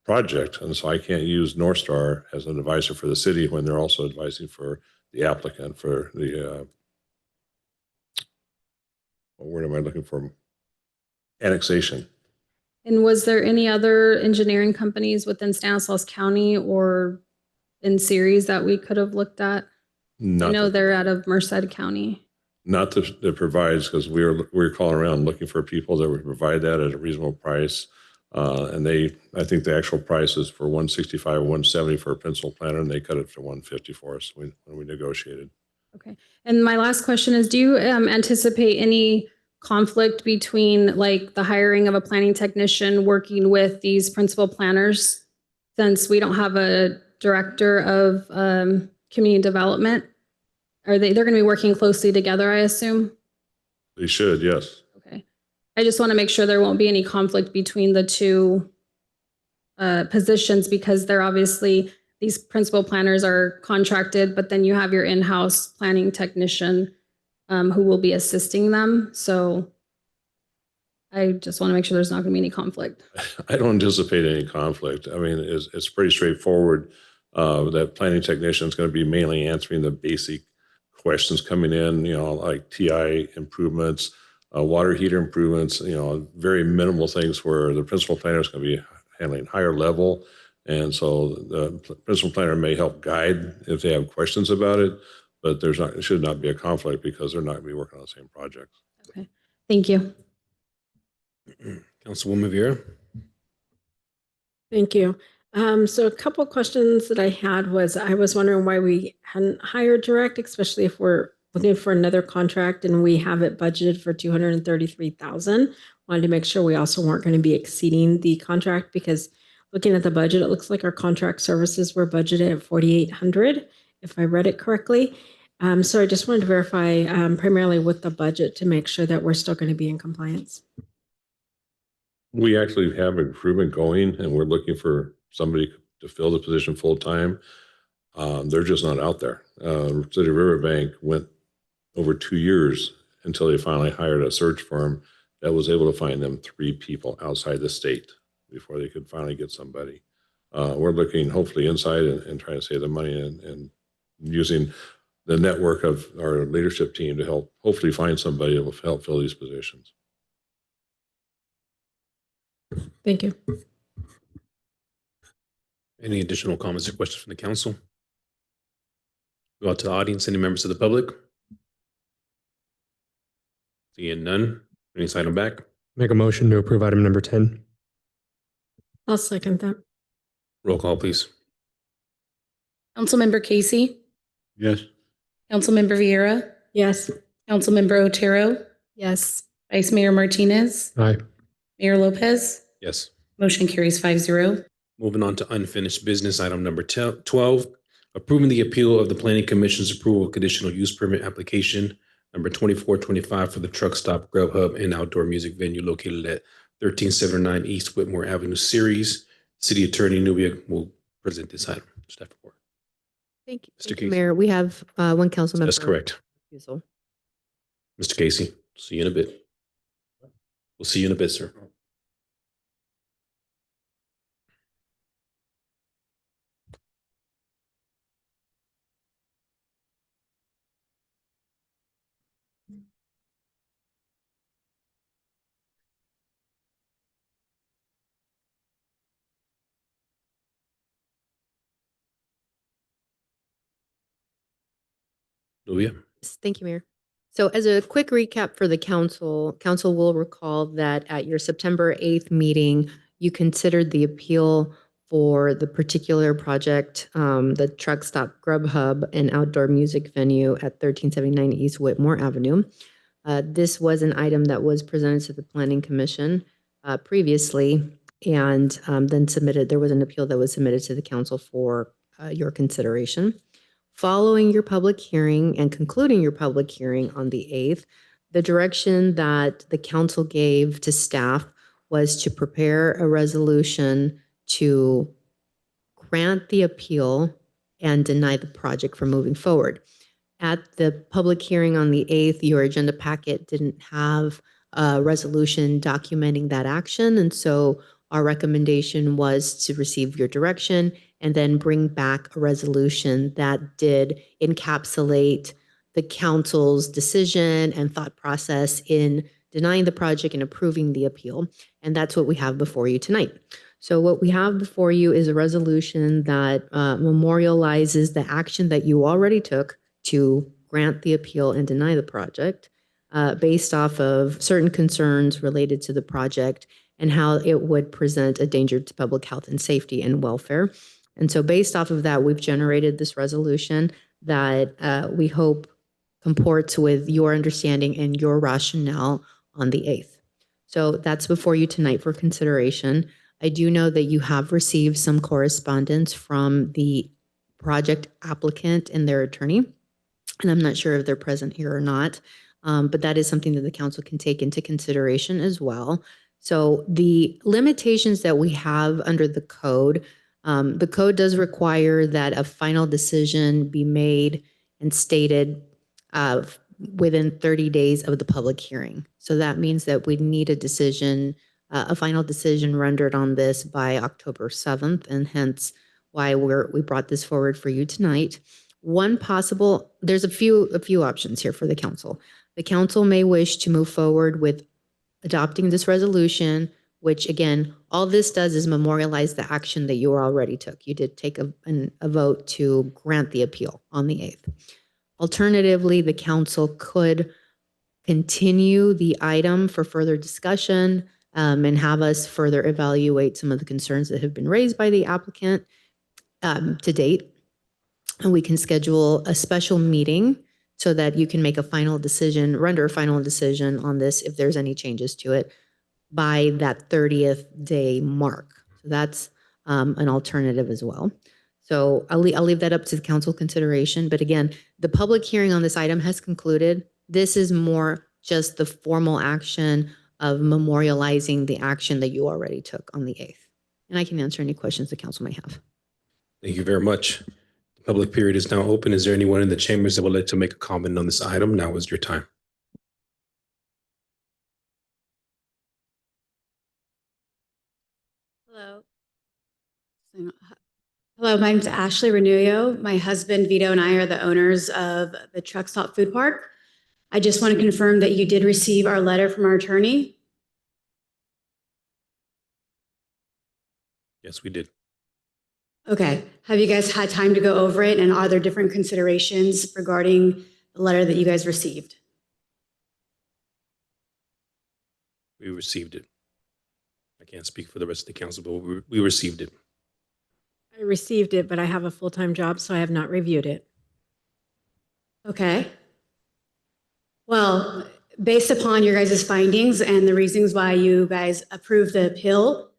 project, and so I can't use North Star as an advisor for the city when they're also advising for the applicant for the what word am I looking for? Annexation.
And was there any other engineering companies within Stanislaus County or in Ceres that we could have looked at? I know they're out of Merced County.
Not that provides, because we're calling around looking for people that would provide that at a reasonable price. And I think the actual price is for $165 or $170 for a principal planner, and they cut it to $150 for us when we negotiated.
Okay. And my last question is, do you anticipate any conflict between like the hiring of a planning technician working with these principal planners, since we don't have a director of community development? They're going to be working closely together, I assume?
They should, yes.
Okay. I just want to make sure there won't be any conflict between the two positions, because they're obviously, these principal planners are contracted, but then you have your in-house planning technician who will be assisting them. So I just want to make sure there's not going to be any conflict.
I don't anticipate any conflict. I mean, it's pretty straightforward. That planning technician is going to be mainly answering the basic questions coming in, like TI improvements, water heater improvements, very minimal things where the principal planner is going to be handling higher level. And so the principal planner may help guide if they have questions about it, but it should not be a conflict because they're not going to be working on the same projects.
Okay, thank you.
Councilwoman Vera.
Thank you. So a couple of questions that I had was, I was wondering why we hadn't hired direct, especially if we're looking for another contract and we have it budgeted for $233,000. Wanted to make sure we also weren't going to be exceeding the contract, because looking at the budget, it looks like our contract services were budgeted at $4,800, if I read it correctly. So I just wanted to verify primarily with the budget to make sure that we're still going to be in compliance.
We actually have recruitment going and we're looking for somebody to fill the position full-time. They're just not out there. City of Riverbank went over 2 years until they finally hired a search firm that was able to find them 3 people outside the state before they could finally get somebody. We're looking hopefully inside and trying to save the money and using the network of our leadership team to help hopefully find somebody that will help fill these positions.
Thank you.
Any additional comments or questions from the council? Go out to the audience, any members of the public? Seeing none, any item back?
Make a motion to approve item number 10.
I'll second that.
Roll call, please.
Councilmember Casey,
Yes.
Councilmember Vieira,
Yes.
Councilmember Otero,
Yes.
Vice Mayor Martinez,
Aye.
Mayor Lopez.
Yes.
Motion carries 5-0.
Moving on to unfinished business, item number 12, approving the appeal of the Planning Commission's approval of conditional use permit application number 2425 for the truck stop, Grubhub, and outdoor music venue located at 1379 East Whitmore Avenue Series. City Attorney Nubia will present this item. Staff report.
Thank you.
Mr.
Thank you,
Casey.
Mayor. We have one council member.
That's correct.
Refusal.
Mr. Casey, see you in a bit. We'll see you in a bit, sir. Nubia?
Yes, thank you, Mayor. So as a quick recap for the council, council will recall that at your September 8th meeting, you considered the appeal for the particular project, the truck stop, Grubhub, and outdoor music venue at 1379 East Whitmore Avenue. This was an item that was presented to the Planning Commission previously and then submitted. There was an appeal that was submitted to the council for your consideration. Following your public hearing and concluding your public hearing on the 8th, the direction that the council gave to staff was to prepare a resolution to grant the appeal and deny the project from moving forward. At the public hearing on the 8th, your agenda packet didn't have a resolution documenting that action. And so our recommendation was to receive your direction and then bring back a resolution that did encapsulate the council's decision and thought process in denying the project and approving the appeal. And that's what we have before you tonight. So what we have before you is a resolution that memorializes the action that you already took to grant the appeal and deny the project based off of certain concerns related to the project and how it would present a danger to public health and safety and welfare. And so based off of that, we've generated this resolution that we hope comports with your understanding and your rationale on the 8th. So that's before you tonight for consideration. I do know that you have received some correspondence from the project applicant and their attorney, and I'm not sure if they're present here or not, but that is something that the council can take into consideration as well. So the limitations that we have under the code does require that a final decision be made and stated within 30 days of the public hearing. So that means that we need a decision, a final decision rendered on this by October 7th, and hence why we brought this forward for you tonight. One possible, there's a few options here for the council. The council may wish to move forward with adopting this resolution, which again, all this does is memorialize the action that you already took. You did take a vote to grant the appeal on the 8th. Alternatively, the council could continue the item for further discussion and have us further evaluate some of the concerns that have been raised by the applicant to date. And we can schedule a special meeting so that you can make a final decision, render a final decision on this if there's any changes to it by that 30th day mark. So that's an alternative as well. So I'll leave that up to the council consideration. But again, the public hearing on this item has concluded. This is more just the formal action of memorializing the action that you already took on the 8th. And I can answer any questions the council may have.
Thank you very much. The public period is now open. Is there anyone in the chambers that would like to make a comment on this item? Now is your time.
Hello. Hello, my name's Ashley Renullo. My husband Vito and I are the owners of the Truck Stop Food Park. I just want to confirm that you did receive our letter from our attorney.
Yes, we did.
Okay. Have you guys had time to go over it? And are there different considerations regarding the letter that you guys received?
We received it. I can't speak for the rest of the council, but we received it.
I received it, but I have a full-time job, so I have not reviewed it.
Okay. Well, based upon your guys' findings and the reasons why you guys approved the appeal,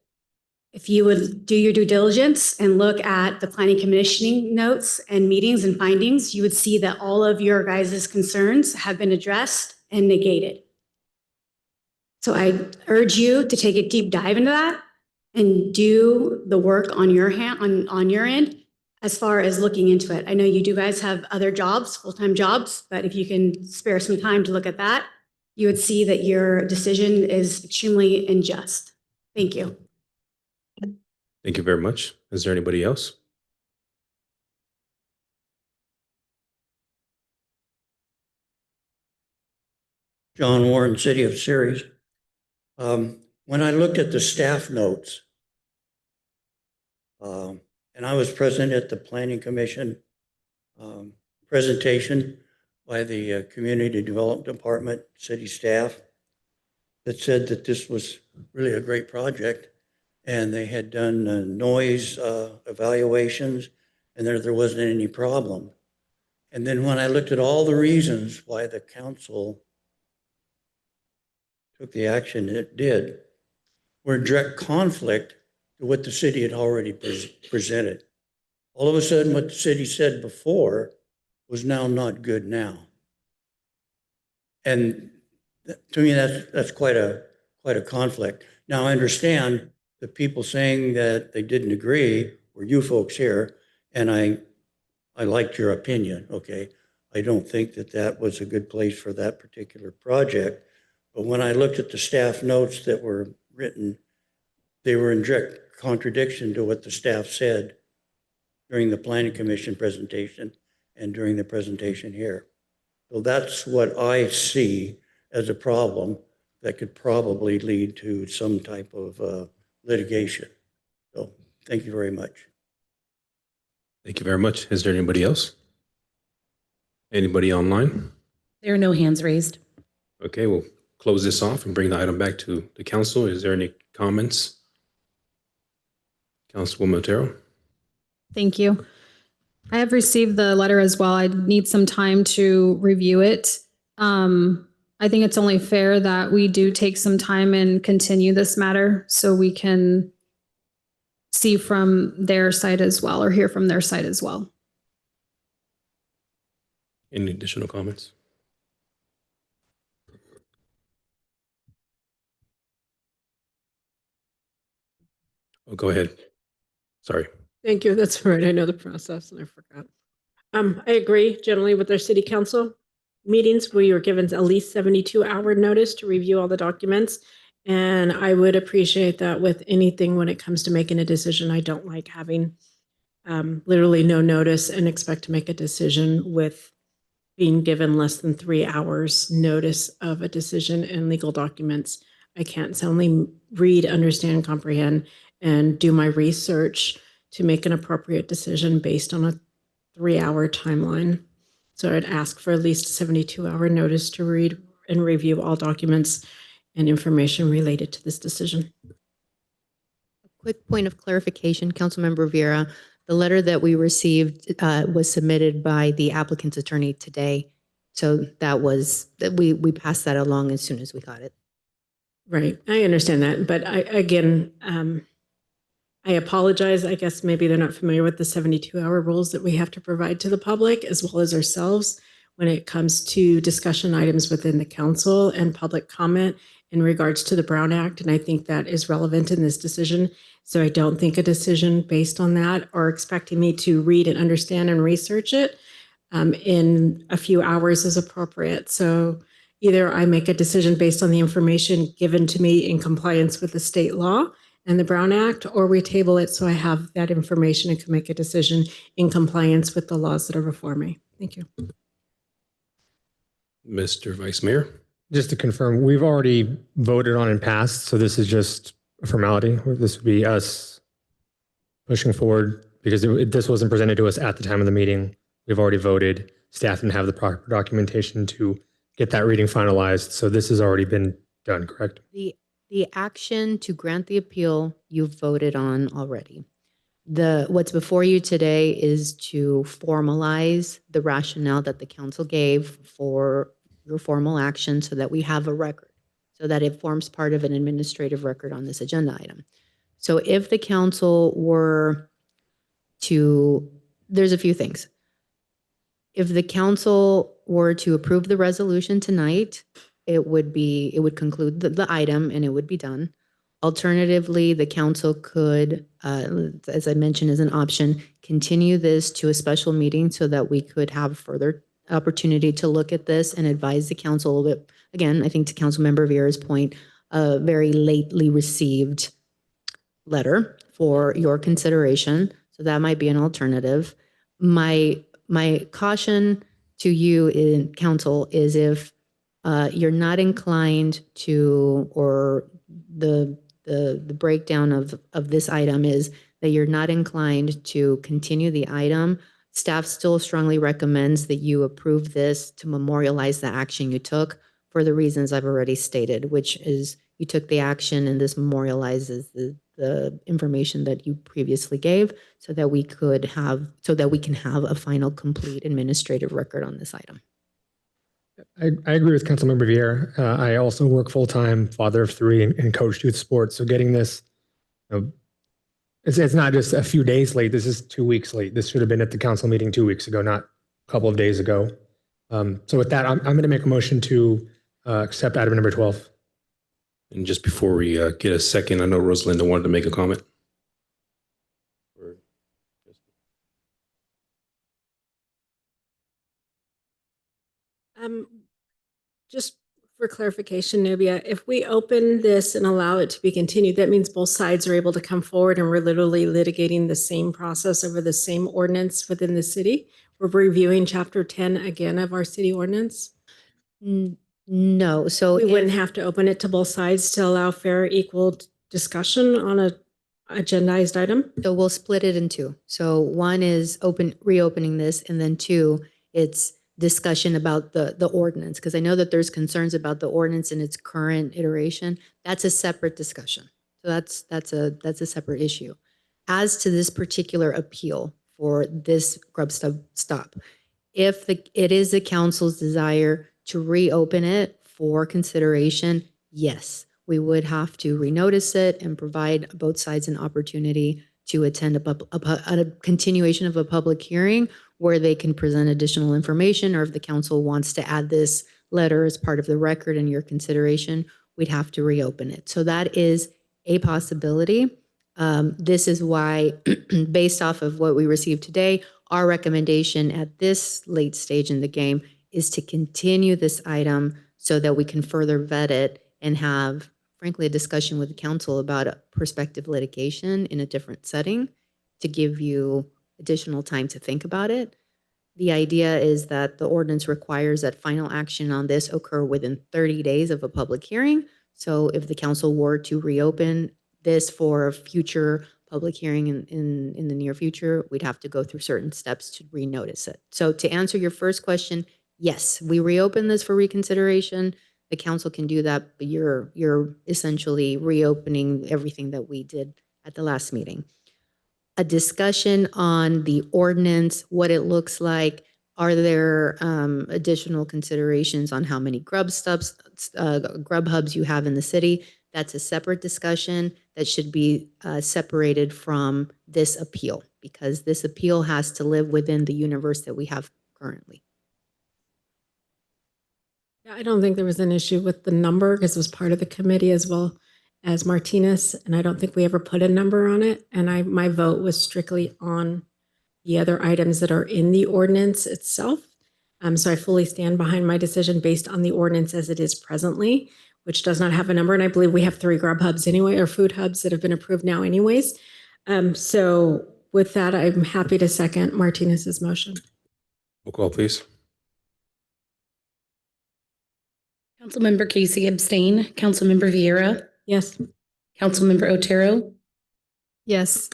if you would do your due diligence and look at the planning commissioning notes and meetings and findings, you would see that all of your guys' concerns have been addressed and negated. So I urge you to take a deep dive into that and do the work on your on your end as far as looking into it. I know you do guys have other jobs, full-time jobs, but if you can spare some time to look at that, you would see that your decision is extremely unjust. Thank you.
Thank you very much. Is there anybody else?
John Warren, City of Ceres. When I looked at the staff notes, and I was present at the Planning Commission presentation by the Community Development Department, city staff, that said that this was really a great project. And they had done noise evaluations, and there wasn't any problem. And then when I looked at all the reasons why the council took the action it did, were in direct conflict to what the city had already presented. All of a sudden, what the city said before was now not good now. And to me, that's quite a conflict. Now, I understand the people saying that they didn't agree were you folks here, and I liked your opinion, okay? I don't think that was a good place for that particular project. But when I looked at the staff notes that were written, they were in direct contradiction to what the staff said during the Planning Commission presentation and during the presentation here. So that's what I see as a problem that could probably lead to some type of litigation. So thank you very much.
Thank you very much. Is there anybody else? Anybody online?
There are no hands raised.
Okay, we'll close this off and bring the item back to the council. Is there any comments? Councilwoman Otero?
Thank you. I have received the letter as well. I need some time to review it. I think it's only fair that we do take some time and continue this matter so we can see from their side as well, or hear from their side as well.
Any additional comments? Oh, go ahead. Sorry.
Thank you. That's all right. I know the process and I forgot. I agree generally with our city council meetings. We were given at least 72-hour notice to review all the documents. And I would appreciate that with anything when it comes to making a decision. I don't like having literally no notice and expect to make a decision with being given less than 3 hours notice of a decision and legal documents. I can't soundly read, understand, comprehend, and do my research to make an appropriate decision based on a 3-hour timeline. So I'd ask for at least a 72-hour notice to read and review all documents and information related to this decision.
A quick point of clarification, Councilmember Vera, the letter that we received was submitted by the applicant's attorney today. So we passed that along as soon as we got it.
Right, I understand that, but again, I apologize. I guess maybe they're not familiar with the 72-hour rules that we have to provide to the public as well as ourselves when it comes to discussion items within the council and public comment in regards to the Brown Act. And I think that is relevant in this decision. So I don't think a decision based on that or expecting me to read and understand and research it in a few hours is appropriate. So either I make a decision based on the information given to me in compliance with the state law and the Brown Act, or we table it so I have that information and can make a decision in compliance with the laws that are before me. Thank you.
Mr. Vice Mayor?
Just to confirm, we've already voted on and passed, so this is just a formality. This would be us pushing forward because this wasn't presented to us at the time of the meeting. We've already voted. Staff didn't have the proper documentation to get that reading finalized, so this has already been done, correct?
The action to grant the appeal, you've voted on already. What's before you today is to formalize the rationale that the council gave for your formal action so that we have a record, so that it forms part of an administrative record on this agenda item. So if the council were to, there's a few things. If the council were to approve the resolution tonight, it would conclude the item and it would be done. Alternatively, the council could, as I mentioned as an option, continue this to a special meeting so that we could have further opportunity to look at this and advise the council a little bit. Again, I think to Councilmember Vieira's point, a very lately received letter for your consideration. So that might be an alternative. My caution to you in council is if you're not inclined to, or the breakdown of this item is that you're not inclined to continue the item, staff still strongly recommends that you approve this to memorialize the action you took for the reasons I've already stated, which is you took the action and this memorializes the information that you previously gave so that we can have a final complete administrative record on this item.
I agree with Councilmember Vieira. I also work full-time, father of three, and coach youth sports. So getting this, it's not just a few days late. This is 2 weeks late. This should have been at the council meeting 2 weeks ago, not a couple of days ago. So with that, I'm going to make a motion to accept item number 12.
And just before we get a second, I know Rosalinda wanted to make a comment.
Just for clarification, Nubia, if we open this and allow it to be continued, that means both sides are able to come forward and we're literally litigating the same process over the same ordinance within the city. We're reviewing chapter 10 again of our city ordinance.
No, so
we wouldn't have to open it to both sides to allow fair, equal discussion on a agendized item.
So we'll split it in two. So one is reopening this, and then two, it's discussion about the ordinance, because I know that there's concerns about the ordinance in its current iteration. That's a separate discussion. So that's a separate issue. As to this particular appeal for this grub stop, if it is the council's desire to reopen it for consideration, yes, we would have to renotice it and provide both sides an opportunity to attend a continuation of a public hearing where they can present additional information, or if the council wants to add this letter as part of the record in your consideration, we'd have to reopen it. So that is a possibility. This is why, based off of what we received today, our recommendation at this late stage in the game is to continue this item so that we can further vet it and have, frankly, a discussion with the council about a prospective litigation in a different setting to give you additional time to think about it. The idea is that the ordinance requires that final action on this occur within 30 days of a public hearing. So if the council were to reopen this for a future public hearing in the near future, we'd have to go through certain steps to renotice it. So to answer your first question, yes, we reopen this for reconsideration. The council can do that, but you're essentially reopening everything that we did at the last meeting. A discussion on the ordinance, what it looks like. Are there additional considerations on how many grub hubs you have in the city? That's a separate discussion that should be separated from this appeal, because this appeal has to live within the universe that we have currently.
Yeah, I don't think there was an issue with the number because it was part of the committee as well as Martinez, and I don't think we ever put a number on it. And my vote was strictly on the other items that are in the ordinance itself. So I fully stand behind my decision based on the ordinance as it is presently, which does not have a number. And I believe we have 3 Grub hubs anyway, or food hubs that have been approved now anyways. So with that, I'm happy to second Martinez's motion.
Roll call, please.
Councilmember Casey abstain. Councilmember Vieira.
Yes.
Councilmember Otero.
Yes.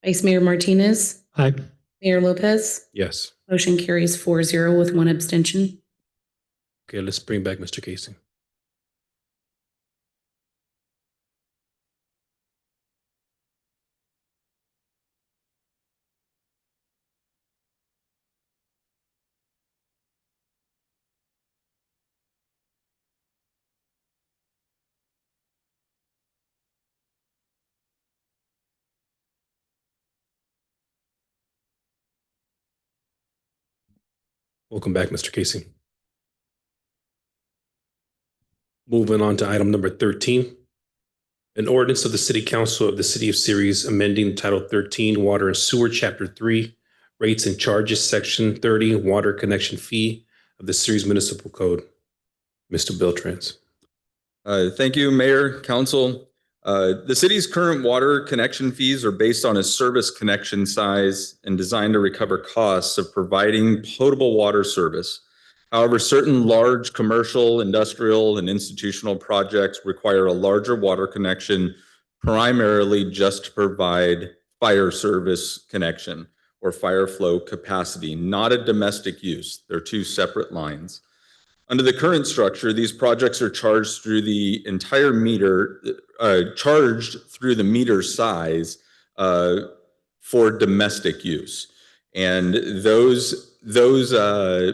Vice Mayor Martinez.
Aye.
Mayor Lopez.
Yes.
Motion carries 4-0 with 1 abstention.
Okay, let's bring back Mr. Casey. Welcome back, Mr. Casey. Moving on to item number 13. An ordinance of the City Council of the City of Ceres amending Title 13 Water and Sewer, Chapter 3, Rates and Charges, Section 30, Water Connection Fee of the Ceres Municipal Code. Mr. Beltrans.
Thank you, Mayor, Council. The city's current water connection fees are based on a service connection size and designed to recover costs of providing potable water service. However, certain large commercial, industrial, and institutional projects require a larger water connection, primarily just to provide fire service connection or fire flow capacity, not a domestic use. They're 2 separate lines. Under the current structure, these projects are charged through the entire meter, charged through the meter size for domestic use. And those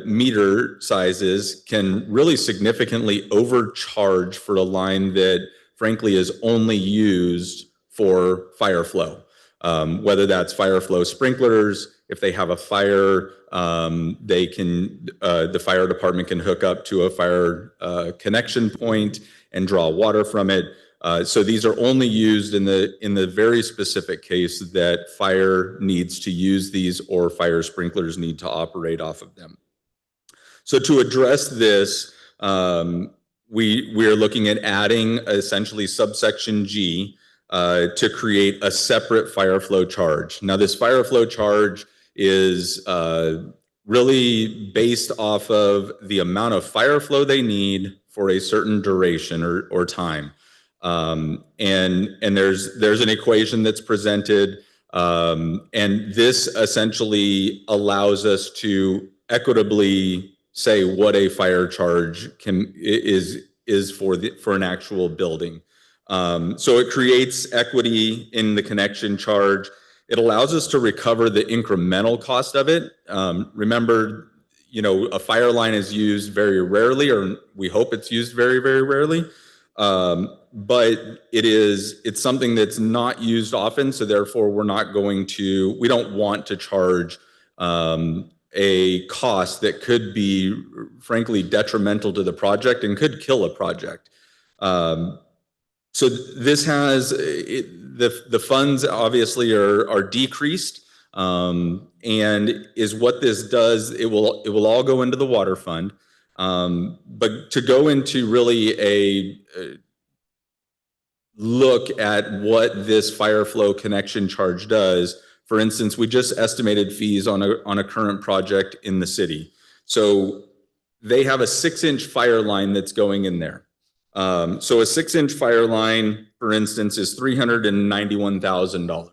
meter sizes can really significantly overcharge for a line that frankly is only used for fire flow. Whether that's fire flow sprinklers, if they have a fire, they can, the fire department can hook up to a fire connection point and draw water from it. So these are only used in the very specific case that fire needs to use these or fire sprinklers need to operate off of them. So to address this, we are looking at adding essentially subsection G to create a separate fire flow charge. Now this fire flow charge is really based off of the amount of fire flow they need for a certain duration or time. And there's an equation that's presented, and this essentially allows us to equitably say what a fire charge is for an actual building. So it creates equity in the connection charge. It allows us to recover the incremental cost of it. Remember, a fire line is used very rarely, or we hope it's used very, very rarely. But it's something that's not used often. So therefore we don't want to charge a cost that could be frankly detrimental to the project and could kill a project. So this has, the funds obviously are decreased, and is what this does, it will all go into the water fund. But to go into really a look at what this fire flow connection charge does, for instance, we just estimated fees on a current project in the city. So they have a 6-inch fire line that's going in there. So a 6-inch fire line, for instance, is $391,000.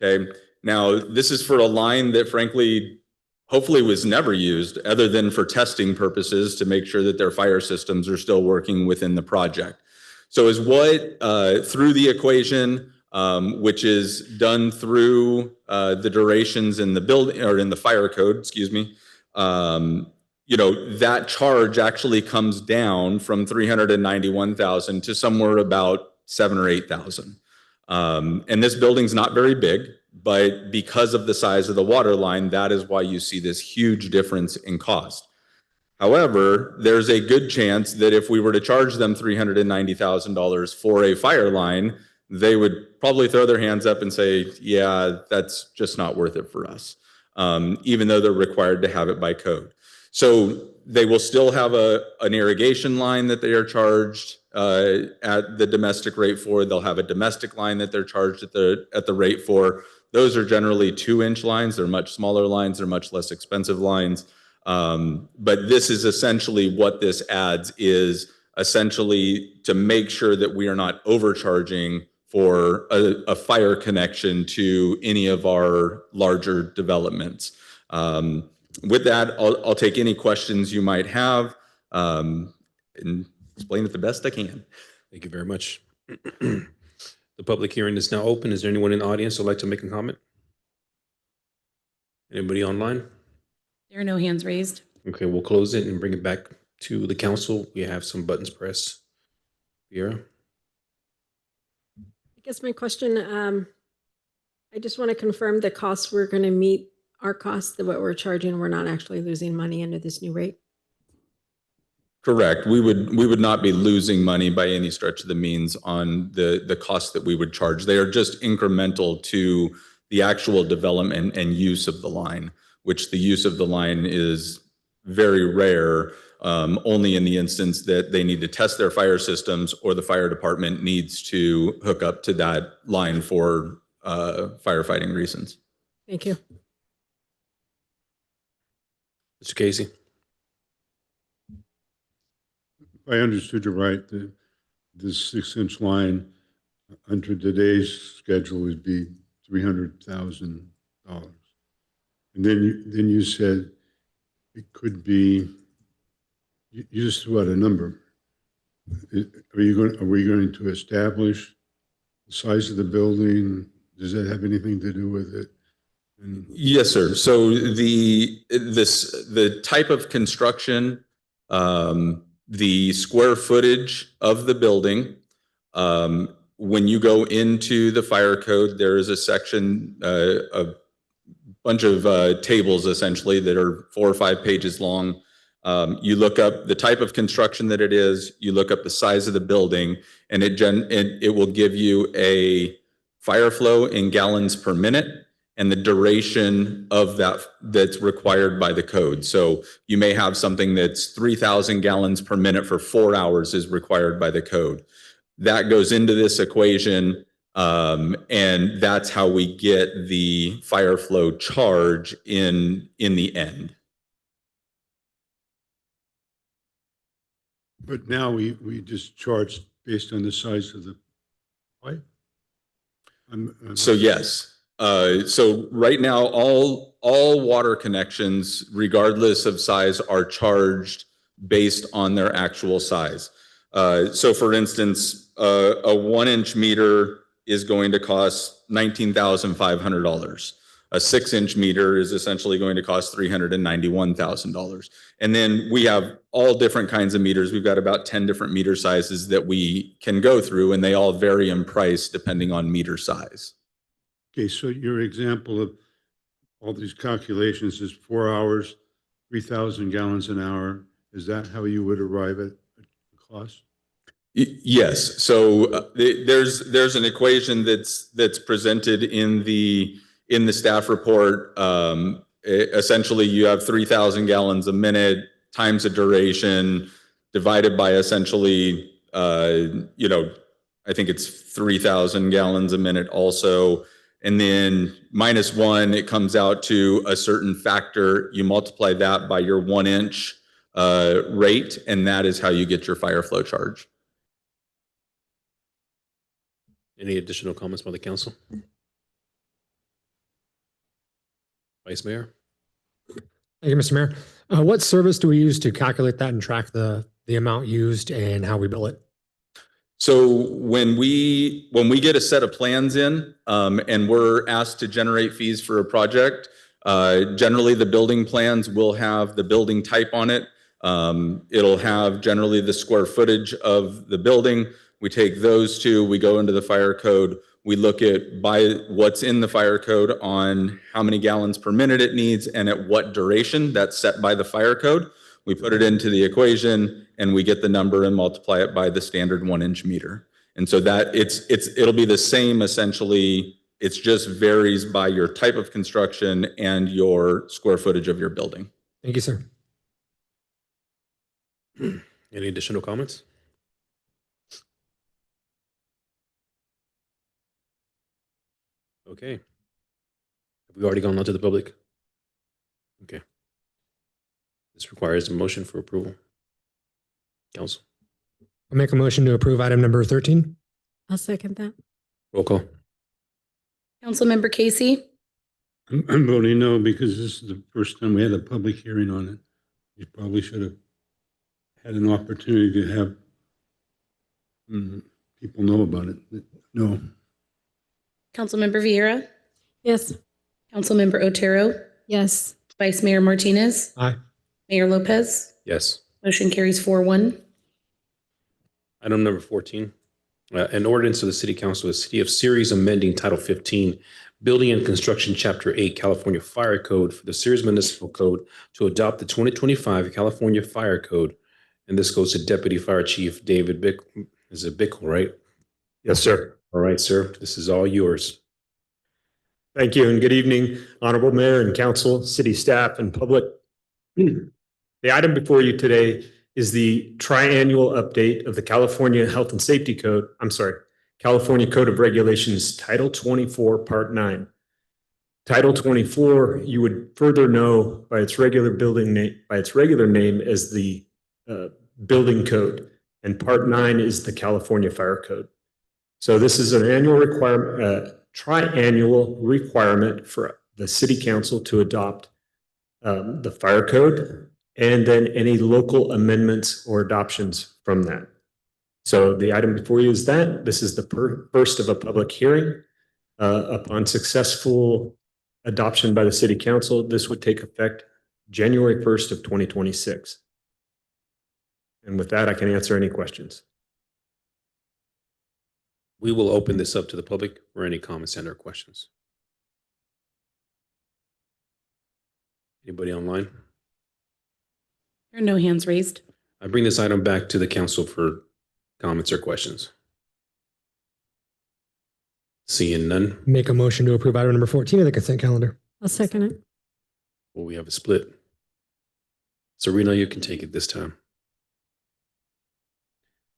Okay. Now this is for a line that frankly, hopefully was never used other than for testing purposes to make sure that their fire systems are still working within the project. So is what, through the equation, which is done through the durations in the building or in the fire code, excuse me, that charge actually comes down from $391,000 to somewhere about 7,000 or 8,000. And this building's not very big, but because of the size of the water line, that is why you see this huge difference in cost. However, there's a good chance that if we were to charge them $390,000 for a fire line, they would probably throw their hands up and say, yeah, that's just not worth it for us, even though they're required to have it by code. So they will still have an irrigation line that they are charged at the domestic rate for. They'll have a domestic line that they're charged at the rate for. Those are generally 2-inch lines. They're much smaller lines. They're much less expensive lines. But this is essentially what this adds, is essentially to make sure that we are not overcharging for a fire connection to any of our larger developments. With that, I'll take any questions you might have and explain it the best I can.
Thank you very much. The public hearing is now open. Is there anyone in the audience who would like to make a comment? Anybody online?
There are no hands raised.
Okay, we'll close it and bring it back to the council. We have some buttons pressed. Vera?
I guess my question, I just want to confirm the costs, we're going to meet our costs, that what we're charging, we're not actually losing money under this new rate.
Correct. We would not be losing money by any stretch of the means on the costs that we would charge. They are just incremental to the actual development and use of the line, which the use of the line is very rare, only in the instance that they need to test their fire systems or the fire department needs to hook up to that line for firefighting reasons.
Thank you.
Mr. Casey?
If I understood you right, the 6-inch line under today's schedule would be $300,000. And then you said it could be, you just threw out a number. Are we going to establish the size of the building? Does that have anything to do with it?
Yes, sir. So the type of construction, the square footage of the building, when you go into the fire code, there is a section, a bunch of tables essentially that are 4 or 5 pages long. You look up the type of construction that it is, you look up the size of the building, and it will give you a fire flow in gallons per minute and the duration of that's required by the code. So you may have something that's 3,000 gallons per minute for 4 hours is required by the code. That goes into this equation, and that's how we get the fire flow charge in the end.
But now we just charge based on the size of the pipe?
So yes. So right now, all water connections, regardless of size, are charged based on their actual size. So for instance, a 1-inch meter is going to cost $19,500. A 6-inch meter is essentially going to cost $391,000. And then we have all different kinds of meters. We've got about 10 different meter sizes that we can go through, and they all vary in price depending on meter size.
Okay, so your example of all these calculations is 4 hours, 3,000 gallons an hour. Is that how you would arrive at the cost?
Yes. So there's an equation that's presented in the staff report. Essentially, you have 3,000 gallons a minute times a duration divided by essentially, I think it's 3,000 gallons a minute also. And then -1, it comes out to a certain factor. You multiply that by your 1-inch rate, and that is how you get your fire flow charge.
Any additional comments by the council? Vice Mayor?
Thank you, Mr. Mayor. What service do we use to calculate that and track the amount used and how we bill it?
So when we get a set of plans in and we're asked to generate fees for a project, generally the building plans will have the building type on it. It'll have generally the square footage of the building. We take those two, we go into the fire code, we look at by what's in the fire code on how many gallons per minute it needs and at what duration that's set by the fire code. We put it into the equation and we get the number and multiply it by the standard 1-inch meter. And so that it'll be the same essentially. It just varies by your type of construction and your square footage of your building.
Thank you, sir.
Any additional comments? Okay. Have we already gone on to the public? Okay. This requires a motion for approval. Council,
I'll make a motion to approve item number 13.
I'll second that.
roll call.
Councilmember Casey,
I'm voting no because this is the first time we had a public hearing on it. You probably should have had an opportunity to have people know about it. No.
Councilmember Vieira,
Yes.
Councilmember Otero,
Yes.
Vice Mayor Martinez,
Aye.
Mayor Lopez.
Yes.
Motion carries 4-1.
Item number 14, an ordinance of the City Council of the City of Ceres amending Title 15, Building and Construction, Chapter 8, California Fire Code for the Ceres Municipal Code to adopt the 2025 California Fire Code. And this goes to Deputy Fire Chief David Bickle. Is it Bickle, right?
Yes, sir.
All right, sir. This is all yours.
Thank you and good evening, Honorable Mayor and Council, city staff and public. The item before you today is the triannual update of the California Health and Safety Code. California Code of Regulations, Title 24, Part 9. Title 24, you would further know by its regular name as the Building Code, and Part 9 is the California Fire Code. So this is an annual requirement, triannual requirement for the City Council to adopt the Fire Code and then any local amendments or adoptions from that. So the item before you is that. This is the first of a public hearing. Upon successful adoption by the City Council, this would take effect January 1st of 2026. And with that, I can answer any questions.
We will open this up to the public for any comments and or questions. Anybody online?
There are no hands raised.
I bring this item back to the council for comments or questions. Seeing none,
Make a motion to approve item number 14 of the consent calendar.
I'll second it.
well, we have a split. Serena, you can take it this time.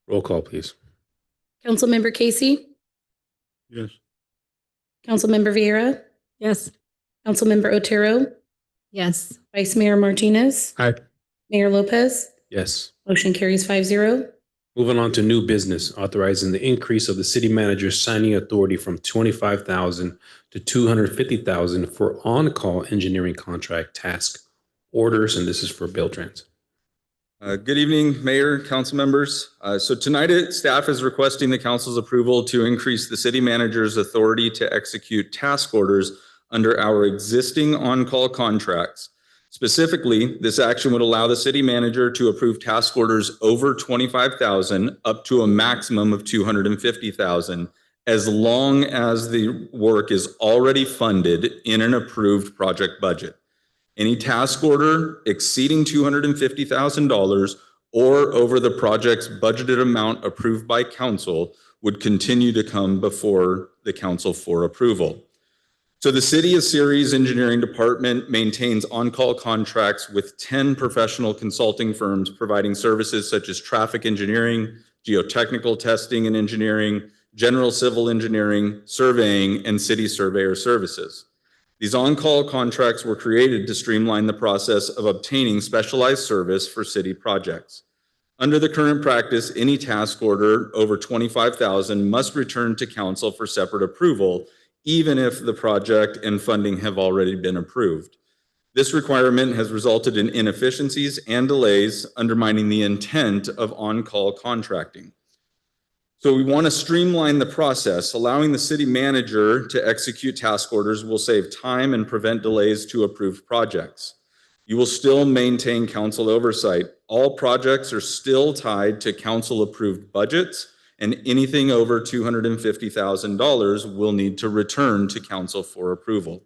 Roll call, please.
Councilmember Casey,
Yes.
Councilmember Vieira,
Yes.
Councilmember Otero,
Yes.
Vice Mayor Martinez,
Aye.
Mayor Lopez.
Yes.
Motion carries 5-0.
Moving on to new business, authorizing the increase of the city manager's signing authority from $25,000 to $250,000 for on-call engineering contract task orders, and this is for Beltrans.
Good evening, Mayor, council members. So tonight, staff is requesting the council's approval to increase the city manager's authority to execute task orders under our existing on-call contracts. Specifically, this action would allow the city manager to approve task orders over $25,000 up to a maximum of $250,000, as long as the work is already funded in an approved project budget. Any task order exceeding $250,000 or over the project's budgeted amount approved by council would continue to come before the council for approval. So the City of Ceres Engineering Department maintains on-call contracts with 10 professional consulting firms providing services such as traffic engineering, geotechnical testing and engineering, general civil engineering, surveying, and city surveyor services. These on-call contracts were created to streamline the process of obtaining specialized service for city projects. Under the current practice, any task order over $25,000 must return to council for separate approval, even if the project and funding have already been approved. This requirement has resulted in inefficiencies and delays, undermining the intent of on-call contracting. So we want to streamline the process. Allowing the city manager to execute task orders will save time and prevent delays to approved projects. You will still maintain council oversight. All projects are still tied to council-approved budgets, and anything over $250,000 will need to return to council for approval.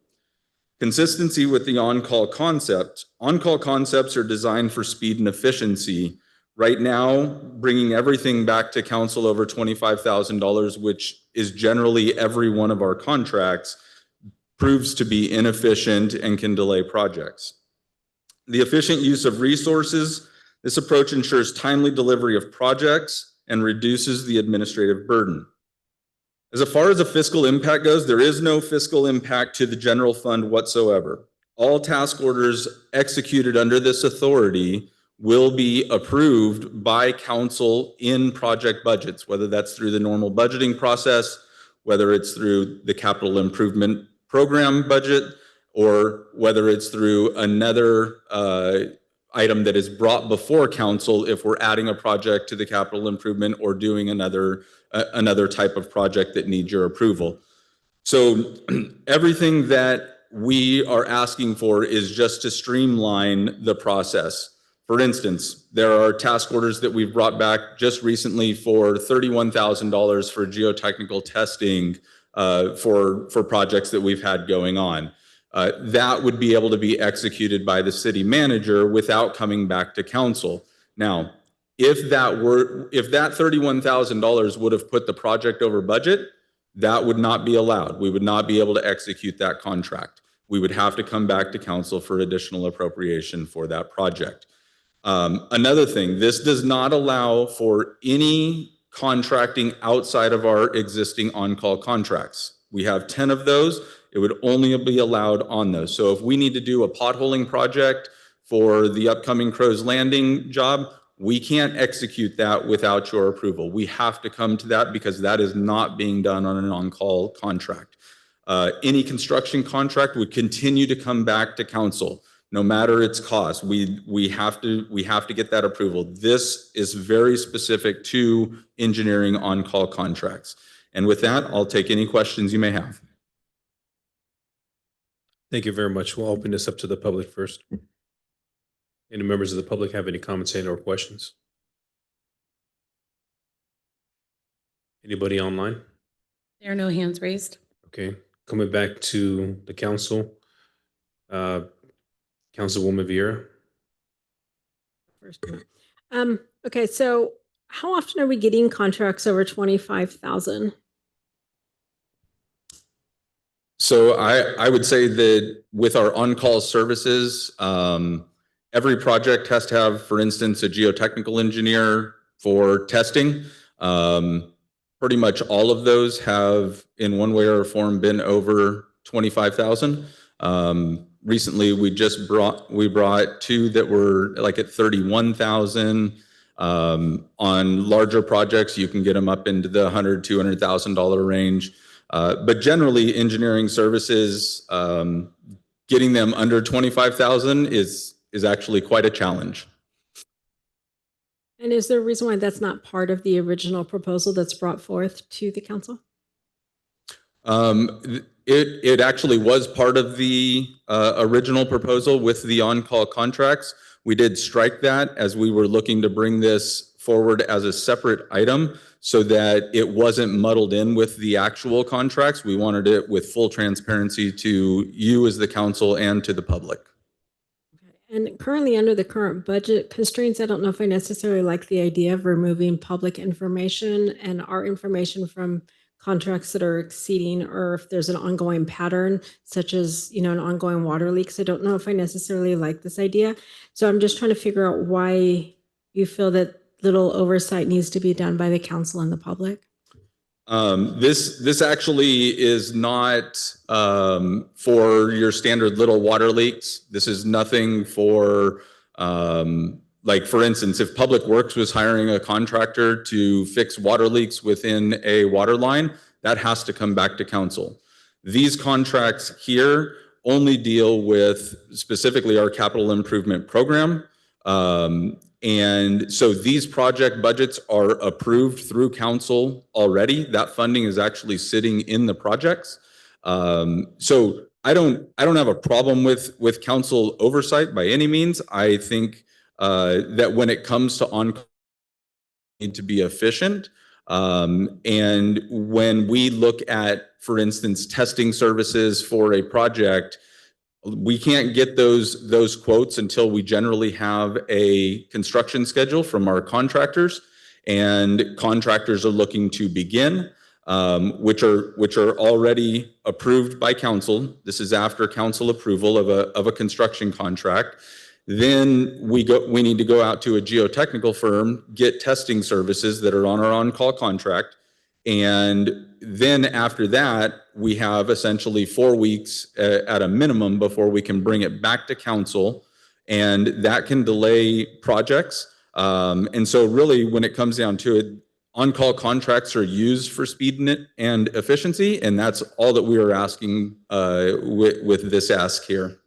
Consistency with the on-call concept. On-call concepts are designed for speed and efficiency. Right now, bringing everything back to council over $25,000, which is generally every one of our contracts, proves to be inefficient and can delay projects. The efficient use of resources. This approach ensures timely delivery of projects and reduces the administrative burden. As far as the fiscal impact goes, there is no fiscal impact to the general fund whatsoever. All task orders executed under this authority will be approved by council in project budgets, whether that's through the normal budgeting process, whether it's through the capital improvement program budget, or whether it's through another item that is brought before council if we're adding a project to the capital improvement or doing another type of project that needs your approval. So everything that we are asking for is just to streamline the process. For instance, there are task orders that we've brought back just recently for $31,000 for geotechnical testing for projects that we've had going on. That would be able to be executed by the city manager without coming back to council. Now, if that $31,000 would have put the project over budget, that would not be allowed. We would not be able to execute that contract. We would have to come back to council for additional appropriation for that project. Another thing, this does not allow for any contracting outside of our existing on-call contracts. We have 10 of those. It would only be allowed on those. So if we need to do a potholing project for the upcoming Crow's Landing job, we can't execute that without your approval. We have to come to that because that is not being done on an on-call contract. Any construction contract would continue to come back to council, no matter its cost. We have to get that approval. This is very specific to engineering on-call contracts. And with that, I'll take any questions you may have.
Thank you very much. We'll open this up to the public first. Any members of the public have any comments or questions? Anybody online?
There are no hands raised.
Okay, coming back to the council. Councilwoman Vieira.
Okay, so how often are we getting contracts over 25,000?
So I would say that with our on-call services, every project has to have, for instance, a geotechnical engineer for testing. Pretty much all of those have, in one way or form, been over 25,000. Recently, we brought two that were like at 31,000. On larger projects, you can get them up into the $100,000, $200,000 range. But generally, engineering services, getting them under 25,000 is actually quite a challenge.
And is there a reason why that's not part of the original proposal that's brought forth to the council?
It actually was part of the original proposal with the on-call contracts. We did strike that as we were looking to bring this forward as a separate item so that it wasn't muddled in with the actual contracts. We wanted it with full transparency to you as the council and to the public.
And currently under the current budget constraints, I don't know if I necessarily like the idea of removing public information and our information from contracts that are exceeding, or if there's an ongoing pattern, such as, an ongoing water leaks. I don't know if I necessarily like this idea. So I'm just trying to figure out why you feel that little oversight needs to be done by the council and the public.
This actually is not for your standard little water leaks. This is nothing for, like for instance, if Public Works was hiring a contractor to fix water leaks within a water line, that has to come back to council. These contracts here only deal with specifically our capital improvement program. And so these project budgets are approved through council already. That funding is actually sitting in the projects. So I don't have a problem with council oversight by any means. I think that when it comes to on need to be efficient, And when we look at, for instance, testing services for a project, we can't get those quotes until we generally have a construction schedule from our contractors, and contractors are looking to begin, which are already approved by council. This is after council approval of a construction contract. Then we need to go out to a geotechnical firm, get testing services that are on our on-call contract. And then after that, we have essentially 4 weeks at a minimum before we can bring it back to council, and that can delay projects. And so really when it comes down to it, on-call contracts are used for speed and efficiency, and that's all that we are asking with this ask here.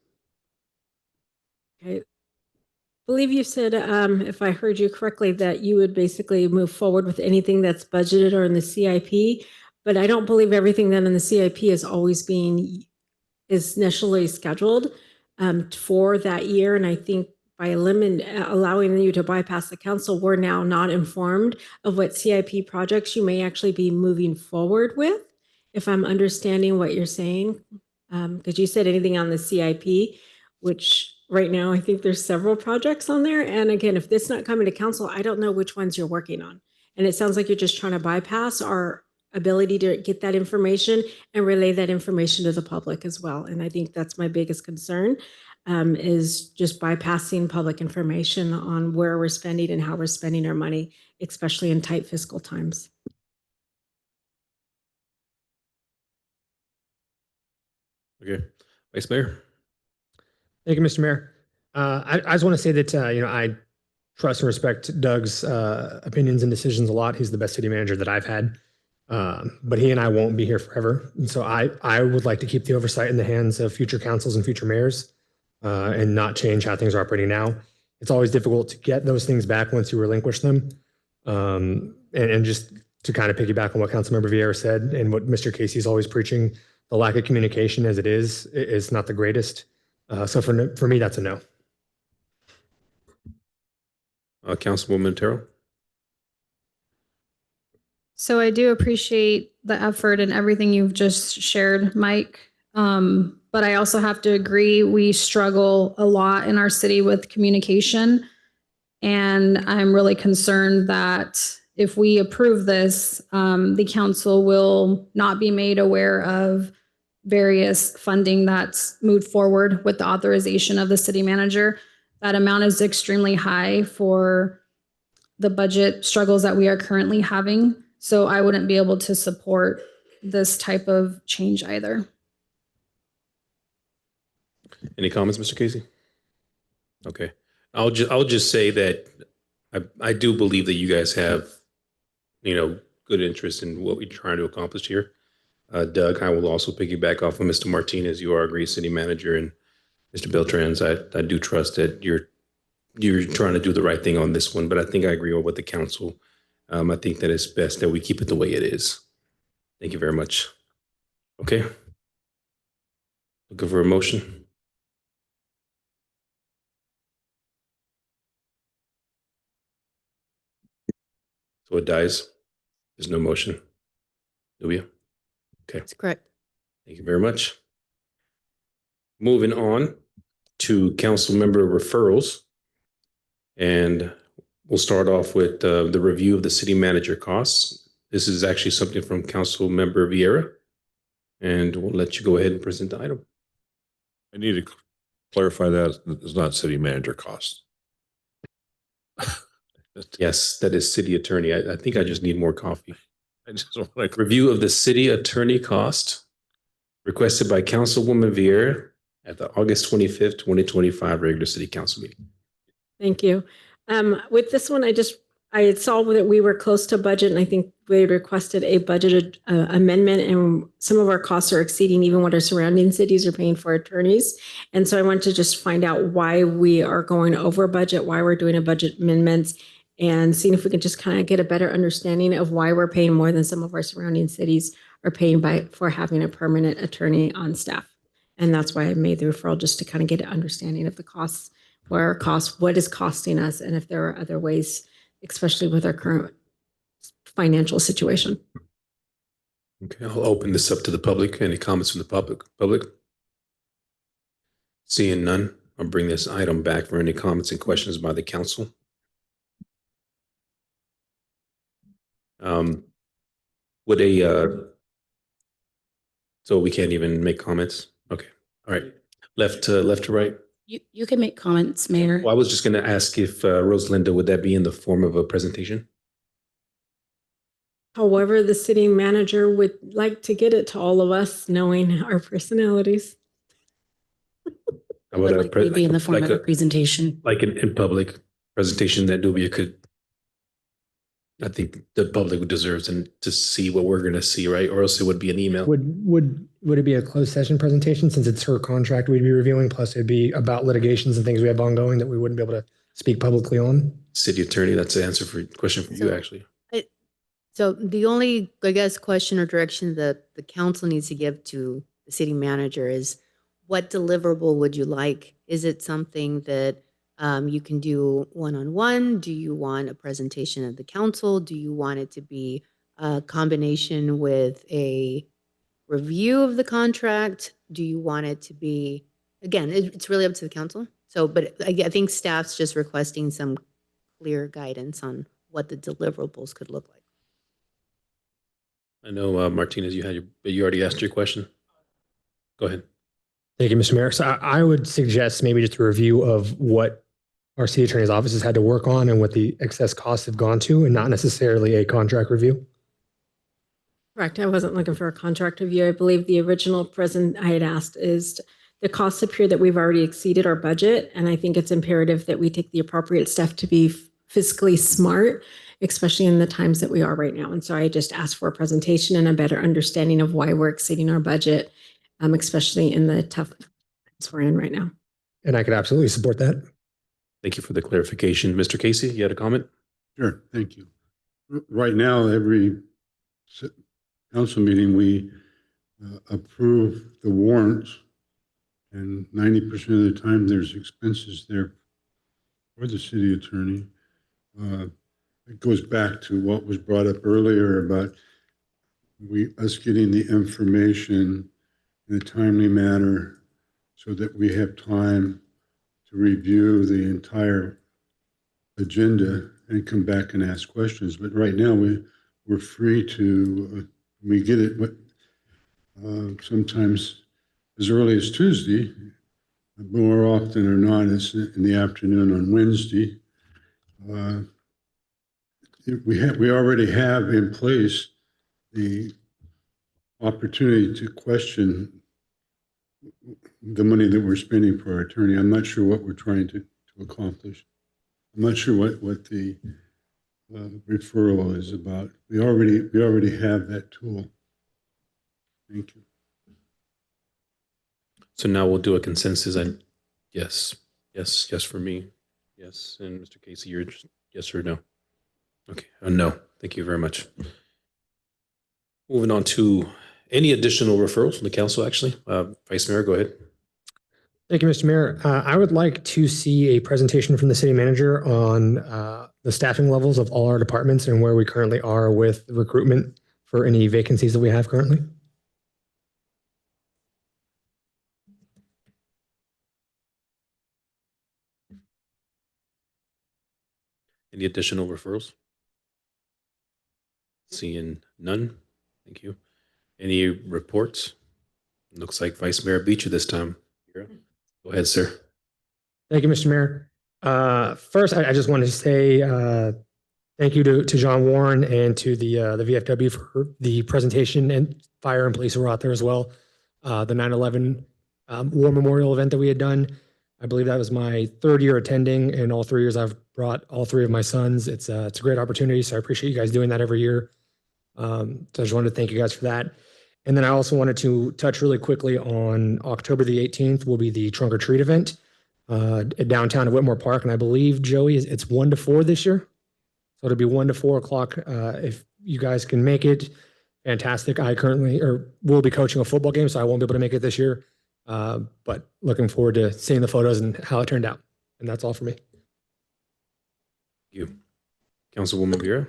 Okay. I believe you said, if I heard you correctly, that you would basically move forward with anything that's budgeted or in the CIP, but I don't believe everything that in the CIP is always is initially scheduled for that year. And I think by allowing you to bypass the council, we're now not informed of what CIP projects you may actually be moving forward with, if I'm understanding what you're saying. Because you said anything on the CIP, which right now I think there's several projects on there. And again, if this not coming to council, I don't know which ones you're working on. And it sounds like you're just trying to bypass our ability to get that information and relay that information to the public as well. And I think that's my biggest concern, is just bypassing public information on where we're spending and how we're spending our money, especially in tight fiscal times.
Okay, Vice Mayor.
Thank you, Mr. Mayor. I just want to say that, I trust and respect Doug's opinions and decisions a lot. He's the best city manager that I've had. But he and I won't be here forever. And so I would like to keep the oversight in the hands of future councils and future mayors, and not change how things are operating now. It's always difficult to get those things back once you relinquish them. And just to kind of piggyback on what Councilmember Vieira said and what Mr. Casey's always preaching, the lack of communication as it is not the greatest. So for me, that's a no.
Councilwoman Terrell.
So I do appreciate the effort and everything you've just shared, Mike. But I also have to agree, we struggle a lot in our city with communication. And I'm really concerned that if we approve this, the council will not be made aware of various funding that's moved forward with the authorization of the city manager. That amount is extremely high for the budget struggles that we are currently having. So I wouldn't be able to support this type of change either.
Any comments, Mr. Casey? Okay, I'll just say that I do believe that you guys have, good interest in what we're trying to accomplish here. Doug, I will also piggyback off of Mr. Martinez. You are a great city manager, and Mr. Beltrans, I do trust that you're trying to do the right thing on this one. But I think I agree with the council. I think that it's best that we keep it the way it is. Thank you very much. Okay. Looking for a motion. So it dies. There's no motion. Do we? Okay.
That's correct.
Thank you very much. Moving on to council member referrals. And we'll start off with the review of the city manager costs. This is actually something from Council Member Vieira, and we'll let you go ahead and present the item.
I need to clarify that it's not city manager costs.
Yes, that is city attorney. I think I just need more coffee.
I just want to
Review of the city attorney cost requested by Councilwoman Vieira at the August 25th, 2025 regular city council meeting.
Thank you. With this one, I saw that we were close to budget, and I think we requested a budget amendment, and some of our costs are exceeding even what our surrounding cities are paying for attorneys. And so I want to just find out why we are going over budget, why we're doing a budget amendments, and seeing if we can just kind of get a better understanding of why we're paying more than some of our surrounding cities are paying for having a permanent attorney on staff. And that's why I made the referral, just to kind of get an understanding of the costs, where our costs, what is costing us, and if there are other ways, especially with our current financial situation.
Okay, I'll open this up to the public. Any comments from the public? Seeing none, I'll bring this item back for any comments and questions by the council. Would so we can't even make comments? Okay, all right. Left to right?
You can make comments, Mayor.
Well, I was just gonna ask if Rosalinda, would that be in the form of a presentation?
However, the city manager would like to get it to all of us, knowing our personalities.
How about
Would likely be in the form of a presentation.
Like in public presentation that Nubia could. I think the public deserves to see what we're gonna see, right? Or else it would be an email.
Would it be a closed session presentation since it's her contract we'd be reviewing? Plus it'd be about litigations and things we have ongoing that we wouldn't be able to speak publicly on?
City attorney, that's the answer for question for you, actually.
So the only, I guess, question or direction that the council needs to give to the city manager is what deliverable would you like? Is it something that you can do one-on-one? Do you want a presentation of the council? Do you want it to be a combination with a review of the contract? Do you want it to be, again, it's really up to the council. So, but I think staff's just requesting some clear guidance on what the deliverables could look like.
I know, Martinez, you already asked your question. Go ahead.
Thank you, Mr. Mayor. So I would suggest maybe just a review of what our city attorney's office has had to work on and what the excess costs have gone to, and not necessarily a contract review.
Correct. I wasn't looking for a contract review. I believe the original present I had asked is the costs appear that we've already exceeded our budget. And I think it's imperative that we take the appropriate steps to be fiscally smart, especially in the times that we are right now. And so I just asked for a presentation and a better understanding of why we're exceeding our budget, especially in the tough times we're in right now.
And I could absolutely support that.
Thank you for the clarification. Mr. Casey, you had a comment?
Sure, thank you. Right now, every council meeting, we approve the warrants, and 90% of the time there's expenses there for the city attorney. It goes back to what was brought up earlier about us getting the information in a timely manner so that we have time to review the entire agenda and come back and ask questions. But right now we're free to, we get it sometimes as early as Tuesday. More often or not, it's in the afternoon on Wednesday. We already have in place the opportunity to question the money that we're spending for our attorney. I'm not sure what we're trying to accomplish. I'm not sure what the referral is about. We already have that tool. Thank you.
So now we'll do a consensus and yes for me. Yes, and Mr. Casey, you're just yes or no? Okay, no, thank you very much. Moving on to any additional referrals from the council, actually. Vice Mayor, go ahead.
Thank you, Mr. Mayor. I would like to see a presentation from the city manager on the staffing levels of all our departments and where we currently are with recruitment for any vacancies that we have currently.
Any additional referrals? Seeing none. Thank you. Any reports? Looks like Vice Mayor beat you this time. Go ahead, sir.
Thank you, Mr. Mayor. First, I just wanted to say thank you to John Warren and to the VFW for the presentation, and fire and police were out there as well. The 9/11 War Memorial event that we had done. I believe that was my third year attending, and all 3 years I've brought all three of my sons. It's a great opportunity, so I appreciate you guys doing that every year. So I just wanted to thank you guys for that. And then I also wanted to touch really quickly on October the 18th will be the Trunk or Treat event at downtown at Whitmore Park. And I believe, Joey, it's 1 to 4 this year. So it'll be 1 to 4 o'clock. If you guys can make it, fantastic. I currently will be coaching a football game, so I won't be able to make it this year. But looking forward to seeing the photos and how it turned out. And that's all for me.
Thank you. Councilwoman Vera.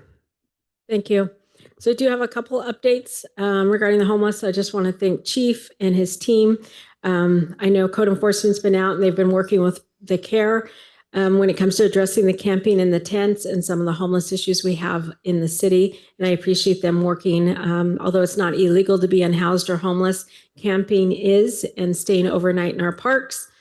Thank you. So I do have a couple updates regarding the homeless. I just want to thank Chief and his team. I know code enforcement's been out and they've been working with the CARE when it comes to addressing the camping and the tents and some of the homeless issues we have in the city. And I appreciate them working. Although it's not illegal to be unhoused or homeless, camping is, and staying overnight in our parks.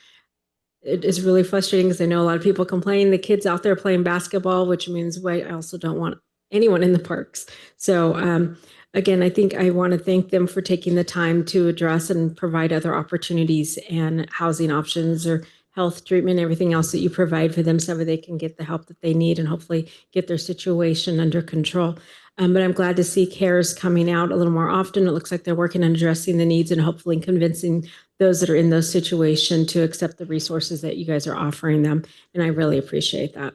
It is really frustrating because I know a lot of people complain the kids out there playing basketball, which means I also don't want anyone in the parks. So again, I think I want to thank them for taking the time to address and provide other opportunities and housing options or health treatment, everything else that you provide for them so that they can get the help that they need and hopefully get their situation under control. But I'm glad to see CARES coming out a little more often. It looks like they're working on addressing the needs and hopefully convincing those that are in those situations to accept the resources that you guys are offering them. And I really appreciate that.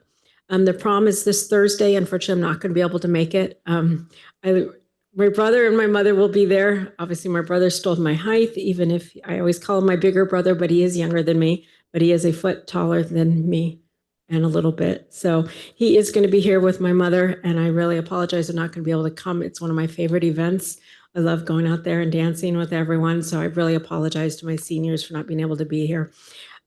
The prom is this Thursday. Unfortunately, I'm not going to be able to make it. My brother and my mother will be there. Obviously, my brother stole my height, even if I always call him my bigger brother, but he is younger than me, but he is a foot taller than me and a little bit. So he is going to be here with my mother, and I really apologize. I'm not going to be able to come. It's one of my favorite events. I love going out there and dancing with everyone. So I really apologize to my seniors for not being able to be here.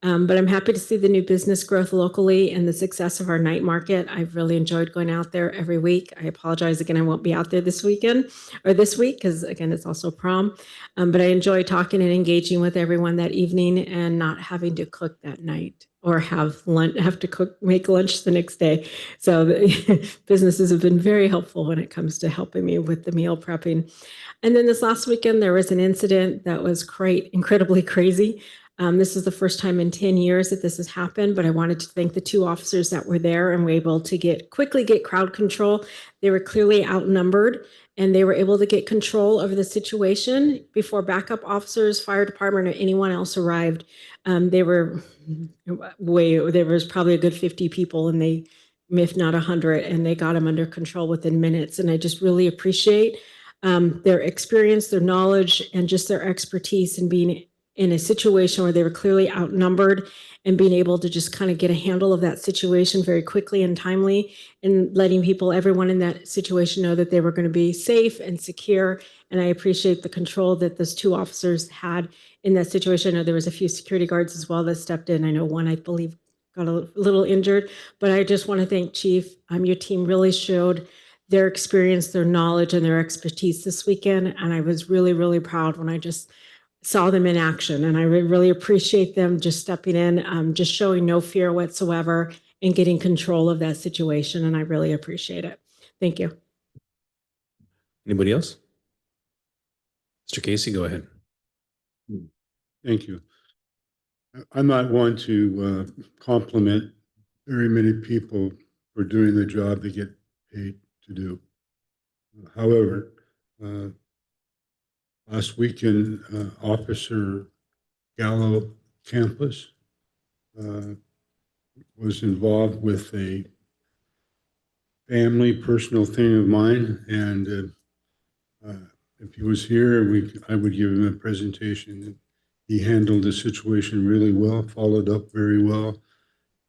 But I'm happy to see the new business growth locally and the success of our night market. I've really enjoyed going out there every week. I apologize again, I won't be out there this weekend or this week because again, it's also prom. But I enjoy talking and engaging with everyone that evening and not having to cook that night or have to make lunch the next day. So the businesses have been very helpful when it comes to helping me with the meal prepping. And then this last weekend, there was an incident that was incredibly crazy. This is the first time in 10 years that this has happened, but I wanted to thank the two officers that were there and were able to quickly get crowd control. They were clearly outnumbered and they were able to get control over the situation before backup officers, fire department, or anyone else arrived. There was probably a good 50 people and if not 100, and they got them under control within minutes. And I just really appreciate their experience, their knowledge, and just their expertise in being in a situation where they were clearly outnumbered and being able to just kind of get a handle of that situation very quickly and timely and letting everyone in that situation know that they were going to be safe and secure. And I appreciate the control that those two officers had in that situation. I know there was a few security guards as well that stepped in. I know one, I believe, got a little injured, but I just want to thank Chief. Your team really showed their experience, their knowledge, and their expertise this weekend. And I was really, really proud when I just saw them in action. And I really appreciate them just stepping in, just showing no fear whatsoever and getting control of that situation. And I really appreciate it. Thank you.
Anybody else? Mr. Casey, go ahead.
Thank you. I'm not one to compliment very many people for doing the job they get paid to do. However, last weekend, Officer Gallo Campus was involved with a personal thing of mine, and if he was here, I would give him a presentation. He handled the situation really well, followed up very well.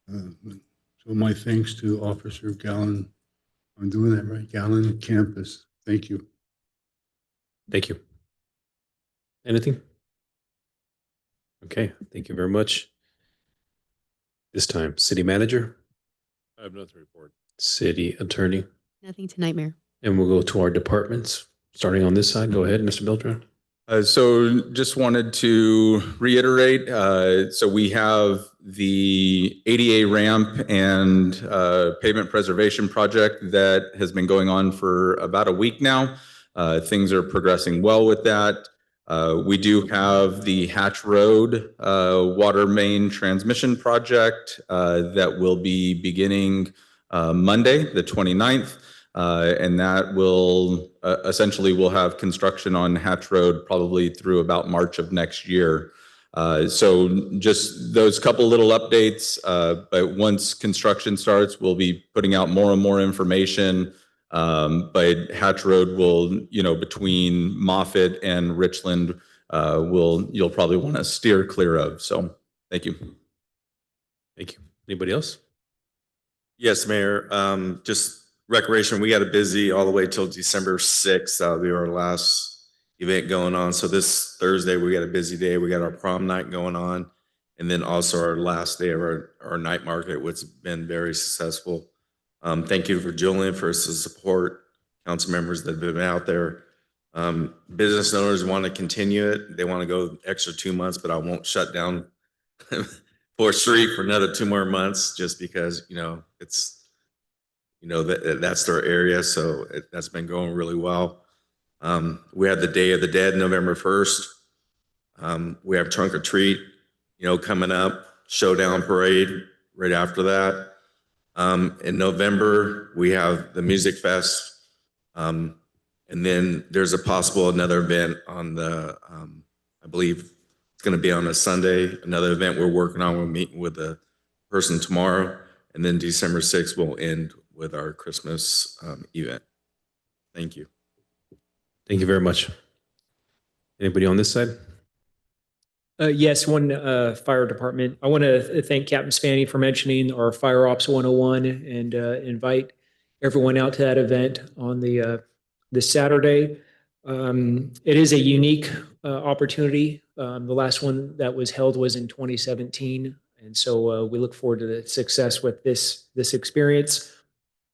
So my thanks to Officer Gallon. I'm doing that right, Gallon Campus. Thank you.
Thank you. Anything? Okay, thank you very much. This time, City Manager,
I have nothing to report.
City Attorney,
Nothing tonight, Mayor.
and we'll go to our departments. Starting on this side, go ahead, Mr. Beltran.
So just wanted to reiterate, so we have the ADA ramp and pavement preservation project that has been going on for about a week now. Things are progressing well with that. We do have the Hatch Road water main transmission project that will be beginning Monday, the 29th. And that will essentially we'll have construction on Hatch Road probably through about March of next year. So just those couple little updates, but once construction starts, we'll be putting out more and more information. But Hatch Road will, between Moffett and Richland, you'll probably want to steer clear of. So thank you.
Thank you. Anybody else?
Yes, Mayor. Just recreation, we got a busy all the way till December 6th. That'll be our last event going on. So this Thursday, we got a busy day. We got our prom night going on. And then also our last day of our night market, which has been very successful. Thank you for Julian for his support, council members that have been out there. Business owners want to continue it. They want to go extra 2 months, but I won't shut down 4th Street for another 2 more months just because, it's, that's their area. So that's been going really well. We had the Day of the Dead, November 1st. We have Trunk or Treat, coming up, Showdown Parade right after that. In November, we have the Music Fest. And then there's a possible another event on the, I believe it's going to be on a Sunday, another event we're working on. We're meeting with a person tomorrow. And then December 6th, we'll end with our Christmas event. Thank you.
Thank you very much. Anybody on this side?
Yes, one fire department. I want to thank Captain Spanny for mentioning our Fire Ops 101 and invite everyone out to that event on this Saturday. It is a unique opportunity. The last one that was held was in 2017. And so we look forward to the success with this experience.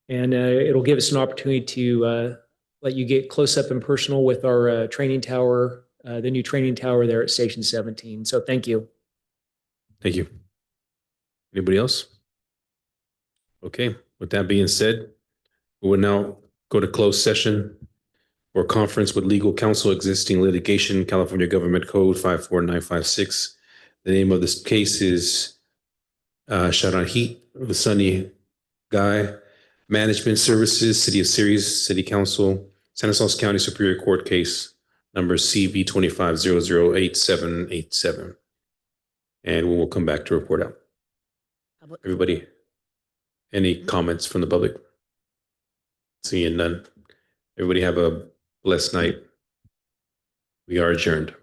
And it'll give us an opportunity to let you get close up and personal with our training tower, the new training tower there at Station 17. So thank you.
Thank you. Anybody else? Okay, with that being said, we will now go to closed session for conference with legal counsel, existing litigation, California Government Code 54956. The name of this case is Sharon Heat, the Sunny Guy, Management Services, City of Ceres, City Council, Santa Claus County Superior Court case number CV 25008787. And we will come back to report out. Everybody, any comments from the public? Seeing none. Everybody have a blessed night. We are adjourned.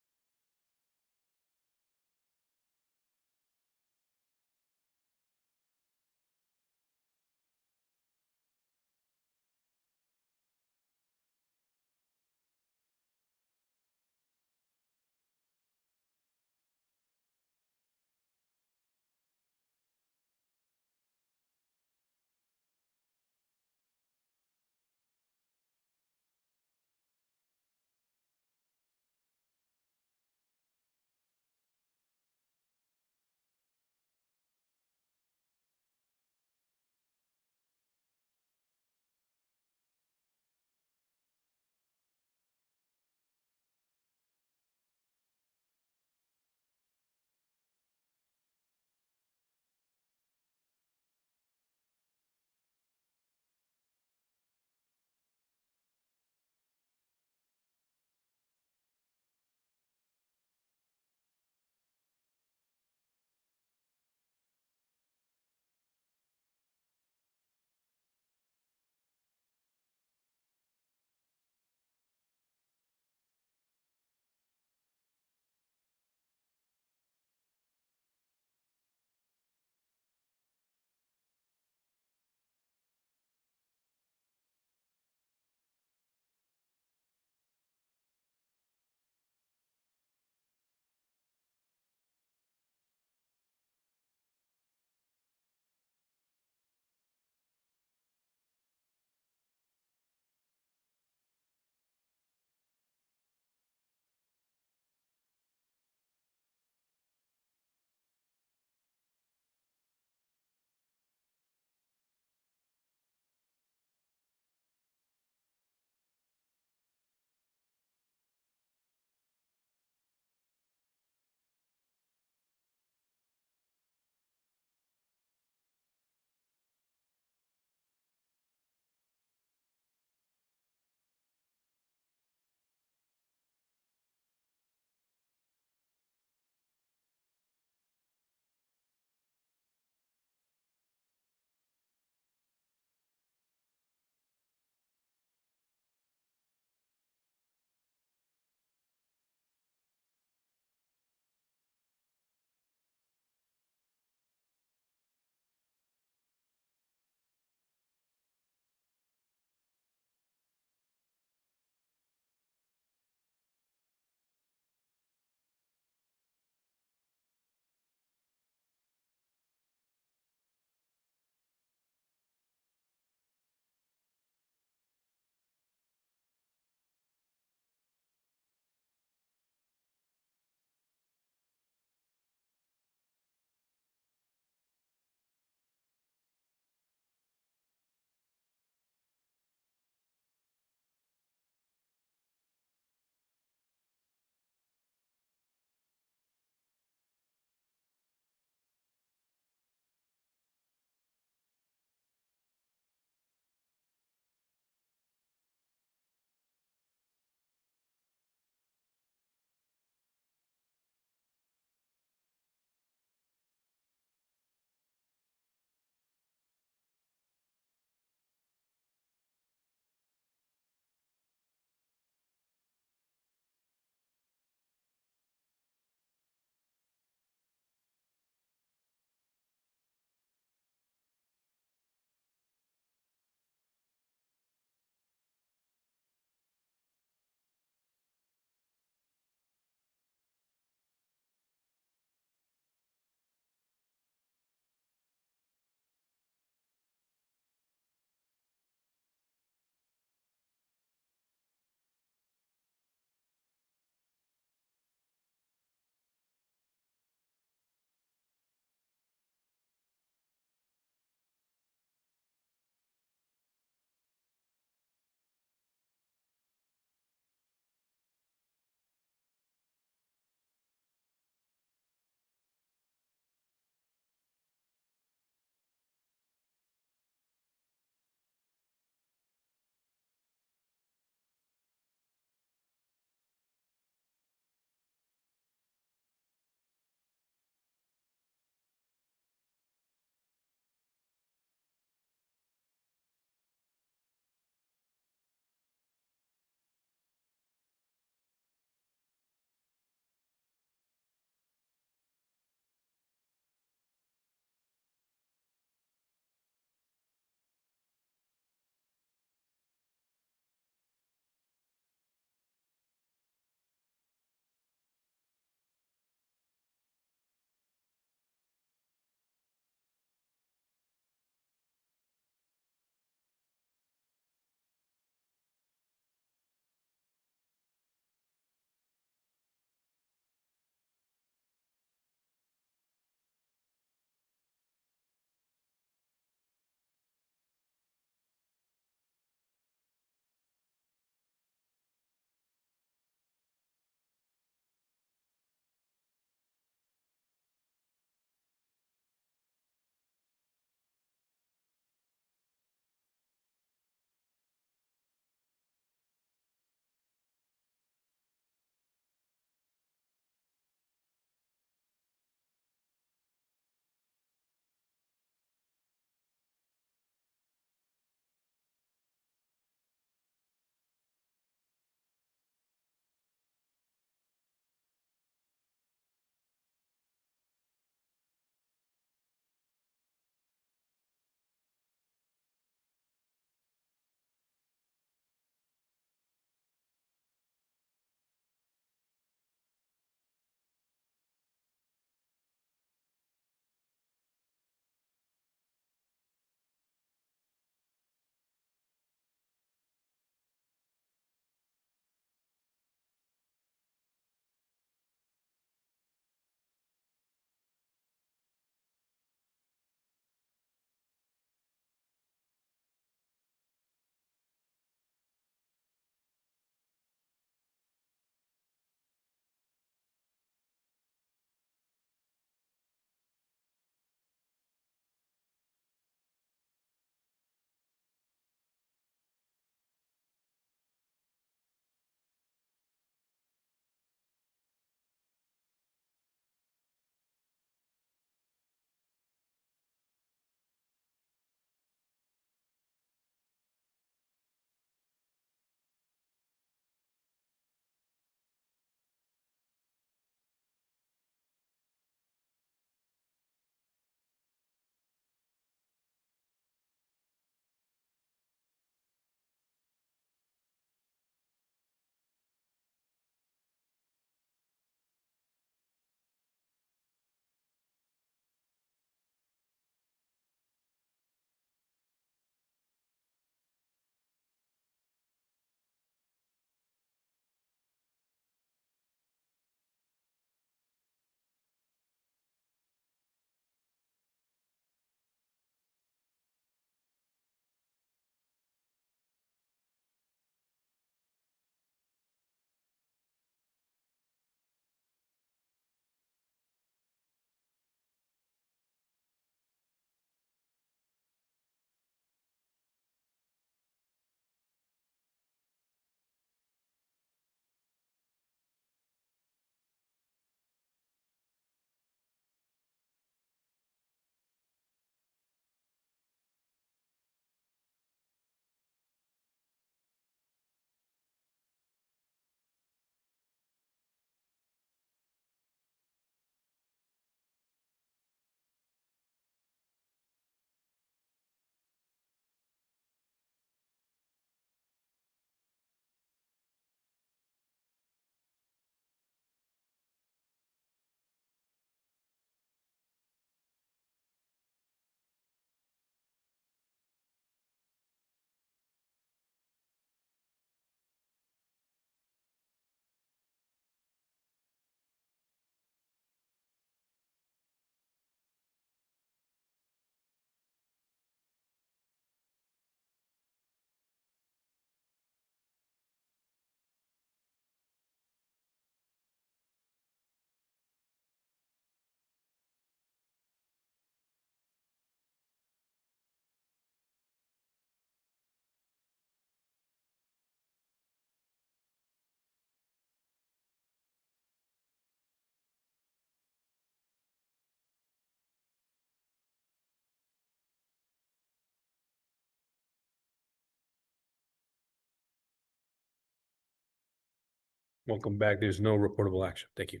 Welcome back. There's no reportable action. Thank you.